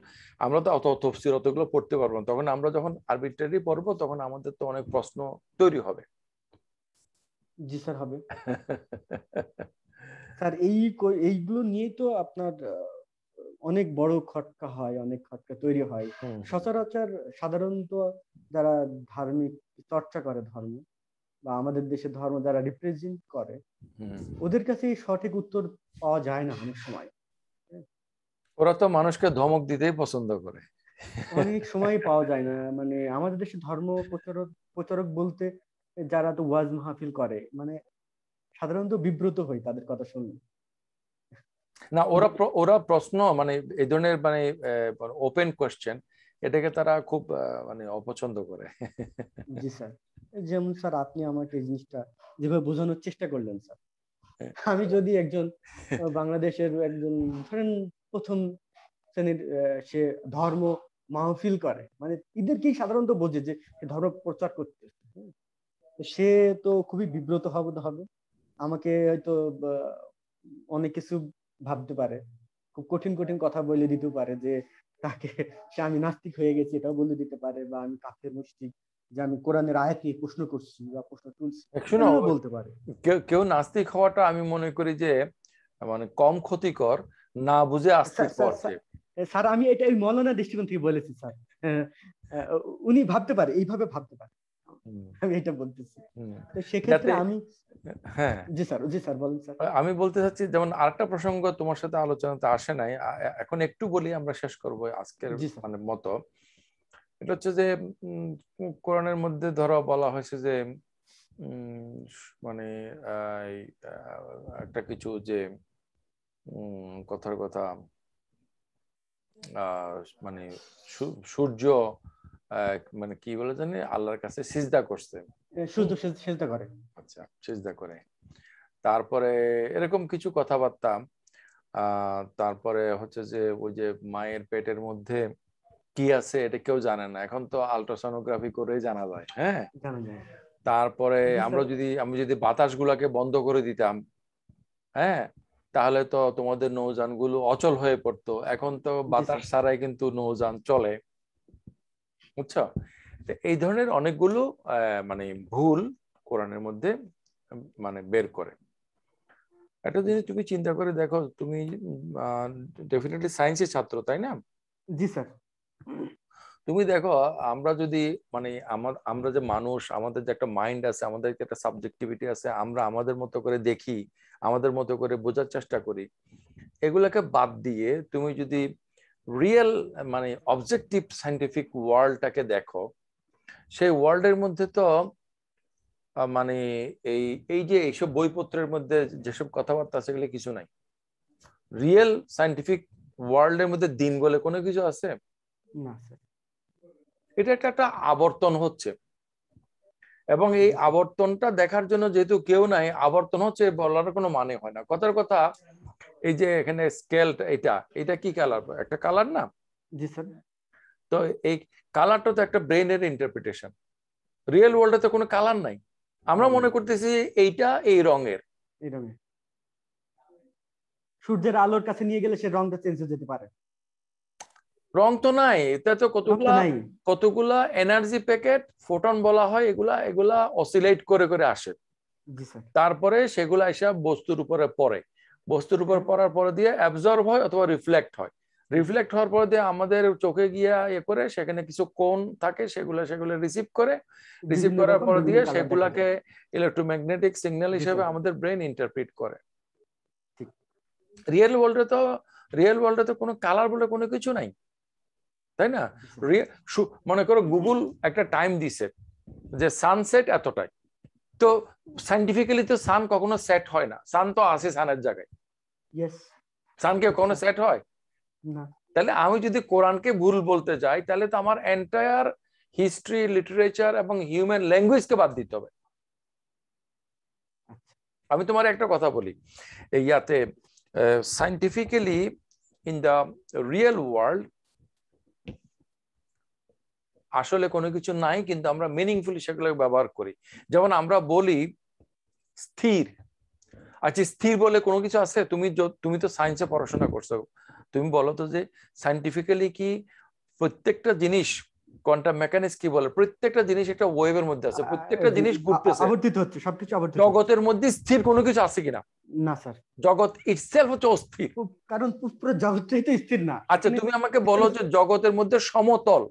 আমরা তো অত তফসির অতগুলো পড়তে পারবো না, তখন আমরা যখন আরবিট্রারি পড়বো তখন আমাদের তো অনেক প্রশ্ন তৈরি হবে। জি স্যার, হবে। স্যার এইগুলো নিয়েই তো আপনার অনেক বড় খটকা হয়, অনেক খটকা তৈরি হয়। হুম, সচরাচর সাধারণত যারা ধার্মিক চর্চা করে ধর্ম, বা আমাদের দেশে ধর্ম যারা রিপ্রেজেন্ট করে, হুম। ওদের কাছে এই সঠিক উত্তর পাওয়া যায় না অনেক সময়। ওরা তো মানুষকে ধমক দিতেই পছন্দ করে। অনেক সময় পাওয়া যায় না। মানে আমাদের দেশে ধর্ম প্রচারক প্রচারক বলতে যারা তো ওয়াজ মাহফিল করে, মানে সাধারণত বিব্রত হই তাদের কথা শুনলে। না, ওরা ওরা প্রশ্ন মানে এই ধরনের মানে ওপেন কোশ্চেন, এটাকে তারা খুব মানে অপছন্দ করে। জি স্যার। যেমন স্যার আপনি আমাকে এই জিনিসটা যেভাবে বোঝানোর চেষ্টা করলেন স্যার, আমি যদি একজন বাংলাদেশের একজন, ধরেন প্রথম শ্রেণীর সে ধর্ম মাহফিল করে, মানে এদেরকেই সাধারণত বোঝে যে সে ধর্ম প্রচার করতে, তো সে তো খুবই বিব্রত হবে হবে। আমাকে হয়তো আহ, অনেক কিছু ভাবতে পারে, খুব কঠিন কঠিন কথা বলে দিতে পারে, যে তাকে সে আমি নাস্তিক হয়ে গেছি এটাও বলে দিতে পারে, বা আমি কাফের মুশরিক, যে আমি কোরআনের আয়াত নিয়ে প্রশ্ন করছি বা প্রশ্ন তুলছি, শোনো, এগুলো বলতে পারে। কেউ কেউ নাস্তিক হওয়াটা আমি মনে করি যে মানে কম ক্ষতিকর না বুঝে স্যার আস্তিক স্যার হওয়ার স্যার চেয়ে। স্যার, আমি এটা এই মৌলানা দৃষ্টিকোণ থেকে বলেছি স্যার। আহ, আহ, উনি ভাবতে পারে, এইভাবে ভাবতে পারে, হুম, আমি এটা বলতেছি। হুম। তো সেক্ষেত্রে যাতে, আমি, হ্যাঁ, জি স্যার, জি স্যার, বলেন স্যার। আমি বলতে চাচ্ছি যেমন আরেকটা প্রসঙ্গ তোমার সাথে আলোচনাতে আসে নাই, এখন একটু বলি আমরা শেষ করব আজকের জি স্যার। মানে মতো। এটা হচ্ছে যে কোরআনের মধ্যে ধরো বলা হয়েছে যে মানে এই, একটা কিছু যে কথার কথা, আহ, মানে সূর্য মানে কি বলে জানি আল্লাহর কাছে সিজদা করছে। হুম, সূর্য সেজদা করে। আচ্ছা, সিজদা করে। তারপরে এরকম কিছু কথাবার্তা, তারপরে হচ্ছে যে ওই যে মায়ের পেটের মধ্যে কি আছে এটা কেউ জানে না, এখন তো আল্ট্রাসোনোগ্রাফি করেই জানা যায়। হ্যাঁ, জানা যায়। তারপরে জি আমরা স্যার। আমি যদি বাতাসগুলাকে বন্ধ করে দিতাম, হ্যাঁ, তাহলে তো তোমাদের নৌযানগুলো অচল হয়ে পড়তো। এখন তো জি বাতাস স্যার। ছাড়াই কিন্তু নৌযান চলে, বুঝছো? তো এই ধরনের অনেকগুলো মানে ভুল কোরআনের মধ্যে মানে বের করে। একটা জিনিস তুমি চিন্তা করে দেখো, তুমি ডেফিনেটলি সায়েন্সের ছাত্র, তাই না? জি স্যার। তুমি দেখো, আমরা যদি মানে আমরা যে মানুষ, আমাদের যে একটা মাইন্ড আছে, আমাদের যে একটা সাবজেক্টিভিটি আছে, আমরা আমাদের মতো করে দেখি, আমাদের মতো করে বোঝার চেষ্টা করি। এগুলাকে বাদ দিয়ে তুমি যদি রিয়েল মানে অবজেক্টিভ সায়েন্টিফিক ওয়ার্ল্ডটাকে দেখো, সেই ওয়ার্ল্ডের মধ্যে তো মানে এই এই যে এইসব বইপত্রের মধ্যে যেসব কথাবার্তা আছে সেগুলো কিছু নাই। রিয়েল সায়েন্টিফিক ওয়ার্ল্ডের মধ্যে দিন বলে কোনো কিছু আছে? না স্যার। এটা একটা আবর্তন হচ্ছে, এবং এই জি স্যার। আবর্তনটা দেখার জন্য যেহেতু কেউ নাই, আবর্তন হচ্ছে বলার কোনো মানে হয় না। কথার কথা, এই যে এখানে স্কেলটা, এটা এটা কি কালার? একটা কালার না? জি স্যার। তো এই কালারটা তো একটা ব্রেনের ইন্টারপ্রিটেশন। রিয়েল ওয়ার্ল্ডে তো কোনো কালার নাই। আমরা কালার মনে নেই। করতেছি এইটা এই রঙের। এরকম সূর্যের আলোর কাছে নিয়ে গেলে সে রংটা চেঞ্জ হয়ে যেতে পারে। রং তো নাই, এটা তো রং তো কতগুলা নাই। কতগুলা এনার্জি প্যাকেট, ফোটন বলা হয়, এগুলা এগুলা অসিলেট করে করে আসে। জি স্যার। তারপরে সেগুলা এসে বস্তুর উপরে পড়ে, বস্তুর উপর হ্যাঁ। পড়ার পরে দিয়ে অ্যাবজর্ব হয় অথবা রিফ্লেক্ট হয়। রিফ্লেক্ট হওয়ার পরে দিয়ে আমাদের চোখে গিয়া করে, সেখানে কিছু কোণ থাকে, সেগুলো সেগুলো রিসিভ করে, রিসিভ বিভিন্ন করার রকম পরে বিভিন্ন দিয়ে কালার দেখা সেগুলাকে যায়। ইলেকট্রোম্যাগনেটিক সিগন্যাল জি হিসেবে স্যার। আমাদের ব্রেন ইন্টারপ্রিট করে। ঠিক। রিয়েল ওয়ার্ল্ডে তো রিয়েল ওয়ার্ল্ডে তো কোনো কালার বলে কোনো কিছু নাই, তাই না? জি স্যার। মনে করো গুগল একটা টাইম দিছে যে সানসেট এতটাই, তো সাইন্টিফিক্যালি তো সান কখনো সেট হয় না, সান তো আছে সানের জায়গায়। ইয়েস। সান কে ঠিক কখনো স্যার। সেট হয়? না। তাহলে আমি যদি কোরআনকে ভুল বলতে যাই, তাহলে তো আমার এন্টায়ার হিস্ট্রি, লিটারেচার এবং হিউম্যান ল্যাঙ্গুয়েজকে বাদ দিতে হবে। আচ্ছা। আমি তোমার একটা কথা বলি, এই ইয়াতে scientifically in the real world আসলে কোনো কিছু নাই, কিন্তু আমরা মিনিংফুলি সেগুলো ব্যবহার করি। যেমন আমরা বলি স্থির। আচ্ছা, স্থির বলে কোনো কিছু আছে? তুমি তো সায়েন্সে পড়াশোনা করছো, তুমি বলো তো যে সাইন্টিফিক্যালি কি প্রত্যেকটা জিনিস, কোয়ান্টাম মেকানিক্স কি বলে, প্রত্যেকটা জিনিস একটা ওয়েভের মধ্যে আছে, প্রত্যেকটা জিনিস ঘুরতেছে। আবর্তিত হচ্ছে, সবকিছু আবর্তিত হচ্ছে। জগতের মধ্যে স্থির কোনো কিছু আছে কিনা? না স্যার। জগৎ ইটসেলফ হচ্ছে অস্থির। কারণ পুরো জগৎটাই তো স্থির না আচ্ছা, এখানে। তুমি আমাকে বলো যে জগতের মধ্যে সমতল।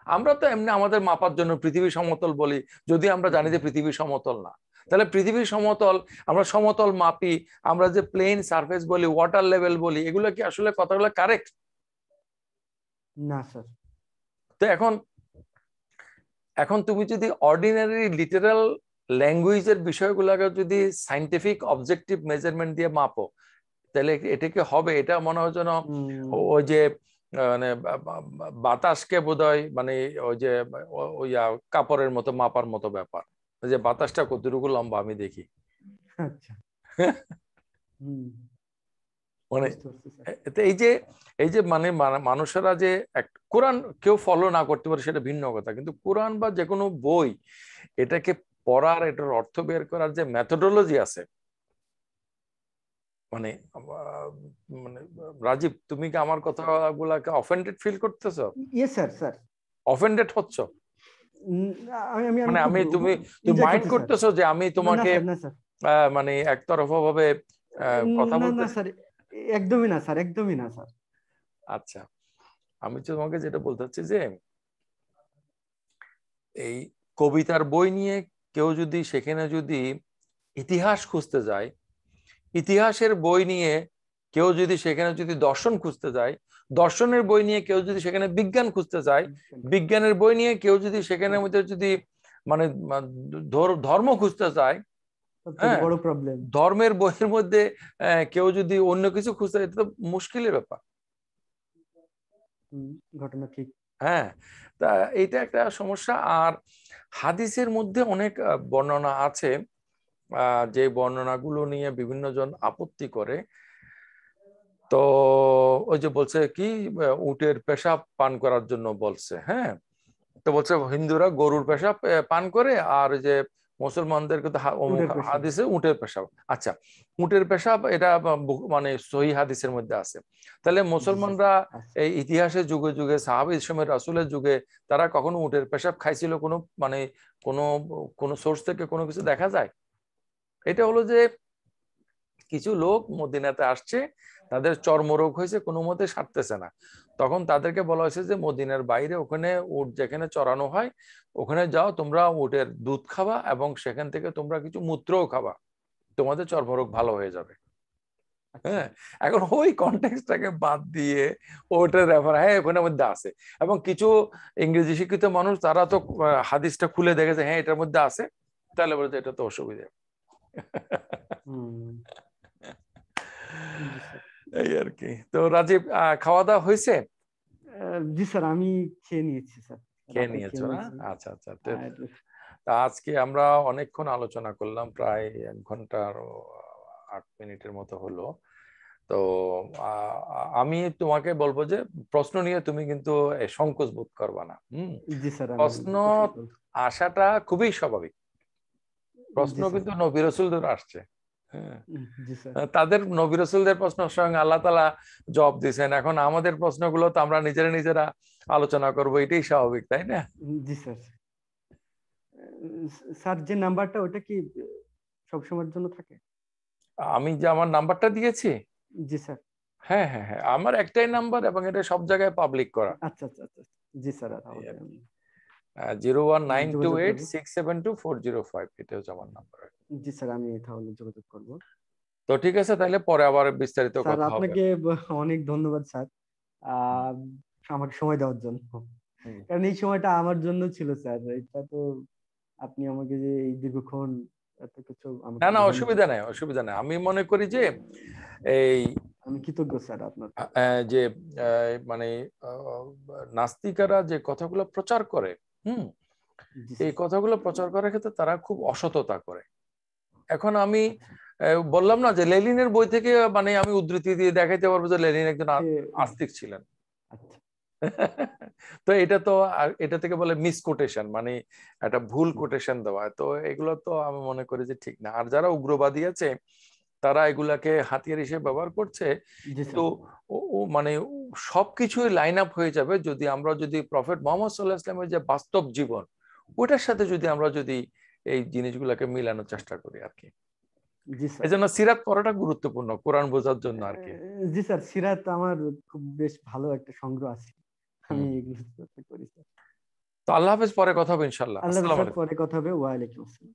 আমরা তো এমনি আমাদের মাপার জন্য পৃথিবী সমতল বলি, যদি আমরা জানি যে পৃথিবী সমতল না। তাহলে পৃথিবী সমতল, আমরা সমতল মাপি, আমরা যে প্লেন সারফেস বলি, ওয়াটার লেভেল বলি, এগুলো কি আসলে কথাগুলো কারেক্ট? না স্যার। তো এখন এখন তুমি যদি অর্ডিনারি লিটারাল ল্যাঙ্গুয়েজের বিষয়গুলোকে যদি সাইন্টিফিক অবজেক্টিভ মেজারমেন্ট দিয়ে মাপো, তাহলে এটা কি হবে? এটা মনে হয় যেন ওই যে মানে বাতাসকে বোধহয় মানে ওই যে ওই কাপড়ের মতো মাপার মতো ব্যাপার, যে বাতাসটা কতটুকু লম্বা আমি দেখি। আচ্ছা। হুম। মানে বুঝতে পারছি স্যার। এই যে মানে মানুষেরা যে কোরআন কেউ ফলো না করতে পারে সেটা ভিন্ন কথা, কিন্তু কোরআন বা যে কোনো বই, এটাকে পড়ার, এটার অর্থ বের করার যে মেথোডোলজি আছে, মানে মানে রাজীব, তুমি কি আমার কথাগুলাকে অফেন্ডেড ফিল করতেছো? Yes sir. স্যার অফেন্ডেড হচ্ছ? আমি আমি আমি মানে খুব তুমি তুমি এনজয় মাইন্ড করছি স্যার। করতেছো যে আমি না তোমাকে স্যার, না স্যার। মানে একতরফা ভাবে কথা না না বলতেছি? স্যার, একদমই না স্যার, একদমই না স্যার। আচ্ছা, আমি তো তোমাকে যেটা বলতে চাচ্ছি যে এই কবিতার বই নিয়ে কেউ যদি সেখানে যদি ইতিহাস খুঁজতে যায়, ইতিহাসের বই নিয়ে কেউ যদি সেখানে যদি দর্শন খুঁজতে যায়, দর্শনের বই নিয়ে কেউ যদি সেখানে বিজ্ঞান খুঁজতে যায়, বিজ্ঞানের বই নিয়ে কেউ যদি সেখানে মধ্যে যদি মানে ধর্ম খুঁজতে চায়, সবচেয়ে হ্যাঁ, বড় প্রবলেম। ধর্মের বইয়ের মধ্যে কেউ যদি অন্য কিছু খুঁজতে চায়, এটা তো মুশকিলের ব্যাপার। ঘটনা ঠিক। হ্যাঁ, তা এইটা একটা সমস্যা। আর হাদিসের মধ্যে অনেক বর্ণনা আছে, যে বর্ণনাগুলো নিয়ে বিভিন্ন জন আপত্তি করে। তো ওই যে বলছে কি উটের পেশাব পান করার জন্য বলছে, হ্যাঁ। তো বলছে হিন্দুরা গরুর পেশাব পান করে, আর ওই যে মুসলমানদেরকে তো অমুক উটের পেশাব। হাদিসে উটের পেশাব। আচ্ছা, উটের পেশাব এটা মানে সহি হাদিসের মধ্যে আছে। তাহলে জি স্যার। মুসলমানরা আচ্ছা। এই ইতিহাসের যুগে যুগে সাহাবী সময় রাসূলের যুগে তারা কখনো উটের পেশাব খাইছিল? কোনো মানে কোনো কোনো সোর্স থেকে কোনো কিছু দেখা যায়? এটা হলো যে কিছু লোক মদিনাতে আসছে, তাদের চর্মরোগ হয়েছে, কোনো মতে সারতেছে না, তখন তাদেরকে বলা হয়েছে যে মদিনার বাইরে ওখানে উট যেখানে চড়ানো হয় ওখানে যাও, তোমরা উটের দুধ খাবা এবং সেখান থেকে তোমরা কিছু মূত্রও খাবা, তোমাদের চর্মরোগ ভালো হয়ে যাবে। আচ্ছা। হ্যাঁ, এখন ওই কনটেক্সটটাকে বাদ দিয়ে ওটার রেফার, হ্যাঁ ওখানের মধ্যে আছে, এবং কিছু ইংরেজি শিক্ষিত মানুষ তারা তো হাদিসটা খুলে দেখেছে, হ্যাঁ এটার মধ্যে আছে, তাহলে বলছে এটা তো অসুবিধা। হুম। জি স্যার। এই আর কি। তো রাজীব, খাওয়া দাওয়া হয়েছে? জি স্যার, আমি খেয়ে নিয়েছি স্যার, খেয়ে রাতে নিয়েছো খেয়ে না? নিয়েছি। আচ্ছা আচ্ছা। আর তা আজকে আমরা অনেকক্ষণ আলোচনা করলাম, প্রায় 1 ঘন্টার 8 মিনিটের মতো হলো। তো আমি তোমাকে বলবো যে প্রশ্ন নিয়ে তুমি কিন্তু সংকোচ বোধ করবা না। জি স্যার, আমি প্রশ্ন প্রশ্ন করব। আসাটা খুবই স্বাভাবিক। প্রশ্ন জি স্যার। কিন্তু নবী রাসূলদের আসছে। হ্যাঁ, জি স্যার। তাদের নবী রাসূলদের প্রশ্ন স্বয়ং আল্লাহ তাআলা জবাব দিয়েছেন, এখন আমাদের প্রশ্নগুলো তো আমরা নিজেরা নিজেরা আলোচনা করবো, এটাই স্বাভাবিক, তাই না? জি স্যার। স্যার, যে নাম্বারটা ওটা কি সবসময়ের জন্য থাকে? আমি যে আমার নাম্বারটা দিয়েছি, জি স্যার। হ্যাঁ হ্যাঁ হ্যাঁ, আমার একটাই নাম্বার এবং এটা সব জায়গায় পাবলিক করা। আচ্ছা আচ্ছা আচ্ছা। জি স্যার, এই তাহলে আর কি। আমি 01928 যোগাযোগ করব। 672 405, এটা হচ্ছে আমার নাম্বার। জি স্যার, আমি তাহলে যোগাযোগ করব। তো ঠিক আছে, তাহলে পরে আবার বিস্তারিত স্যার, কথা হবে। আপনাকে অনেক ধন্যবাদ স্যার, হুম, আহ, আমাকে সময় দেওয়ার জন্য। হুম। কারণ এই সময়টা আমার জন্য ছিল স্যার, এটা তো আপনি আমাকে যে এই দীর্ঘক্ষণ এত কিছু না আমাকে না, বোঝানোর অসুবিধা নাই, অসুবিধা নাই। আমি মনে করি যে এই আমি কৃতজ্ঞ স্যার আপনার প্রতি। যে মানে আহ, নাস্তিকেরা যে কথাগুলো প্রচার করে, হুম, জি এই স্যার। কথাগুলো প্রচার করার ক্ষেত্রে তারা খুব অসততা করে। এখন আমি আচ্ছা। বললাম না যে লেনিনের বই থেকে মানে আমি উদ্ধৃতি দিয়ে দেখাইতে পারবো যে লেনিন একজন সে আস্তিক ছিলেন। আচ্ছা। তো এটা তো এটা থেকে বলে মিসকোটেশন, মানে একটা ভুল কোটেশন দেওয়া। তো এগুলো তো আমি মনে করি যে ঠিক না। আর যারা উগ্রবাদী আছে তারা এগুলাকে হাতিয়ার হিসেবে ব্যবহার করছে। জি কিন্তু স্যার। মানে সবকিছুই লাইন আপ হয়ে যাবে যদি আমরা যদি প্রফেট মোহাম্মদ সাল্লাল্লাহু আলাইহি ওয়াসাল্লামের যে বাস্তব জীবন ওটার সাথে যদি আমরা যদি এই জিনিসগুলোকে মিলানোর চেষ্টা করি আর কি। জি এই স্যার। জন্য সিরাত পড়াটা গুরুত্বপূর্ণ কোরআন বোঝার জন্য আর কি। জি স্যার, সিরাত আমার খুব বেশ ভালো একটা সংগ্রহ আছে, আমি হুম। এগুলো চেষ্টা করি স্যার। তো আল্লাহ হাফেজ, পরে কথা হবে ইনশাল্লাহ। আল্লাহ হাফেজ আসসালামু স্যার, আলাইকুম। পরে কথা হবে। ওয়ালাইকুম আসসালাম।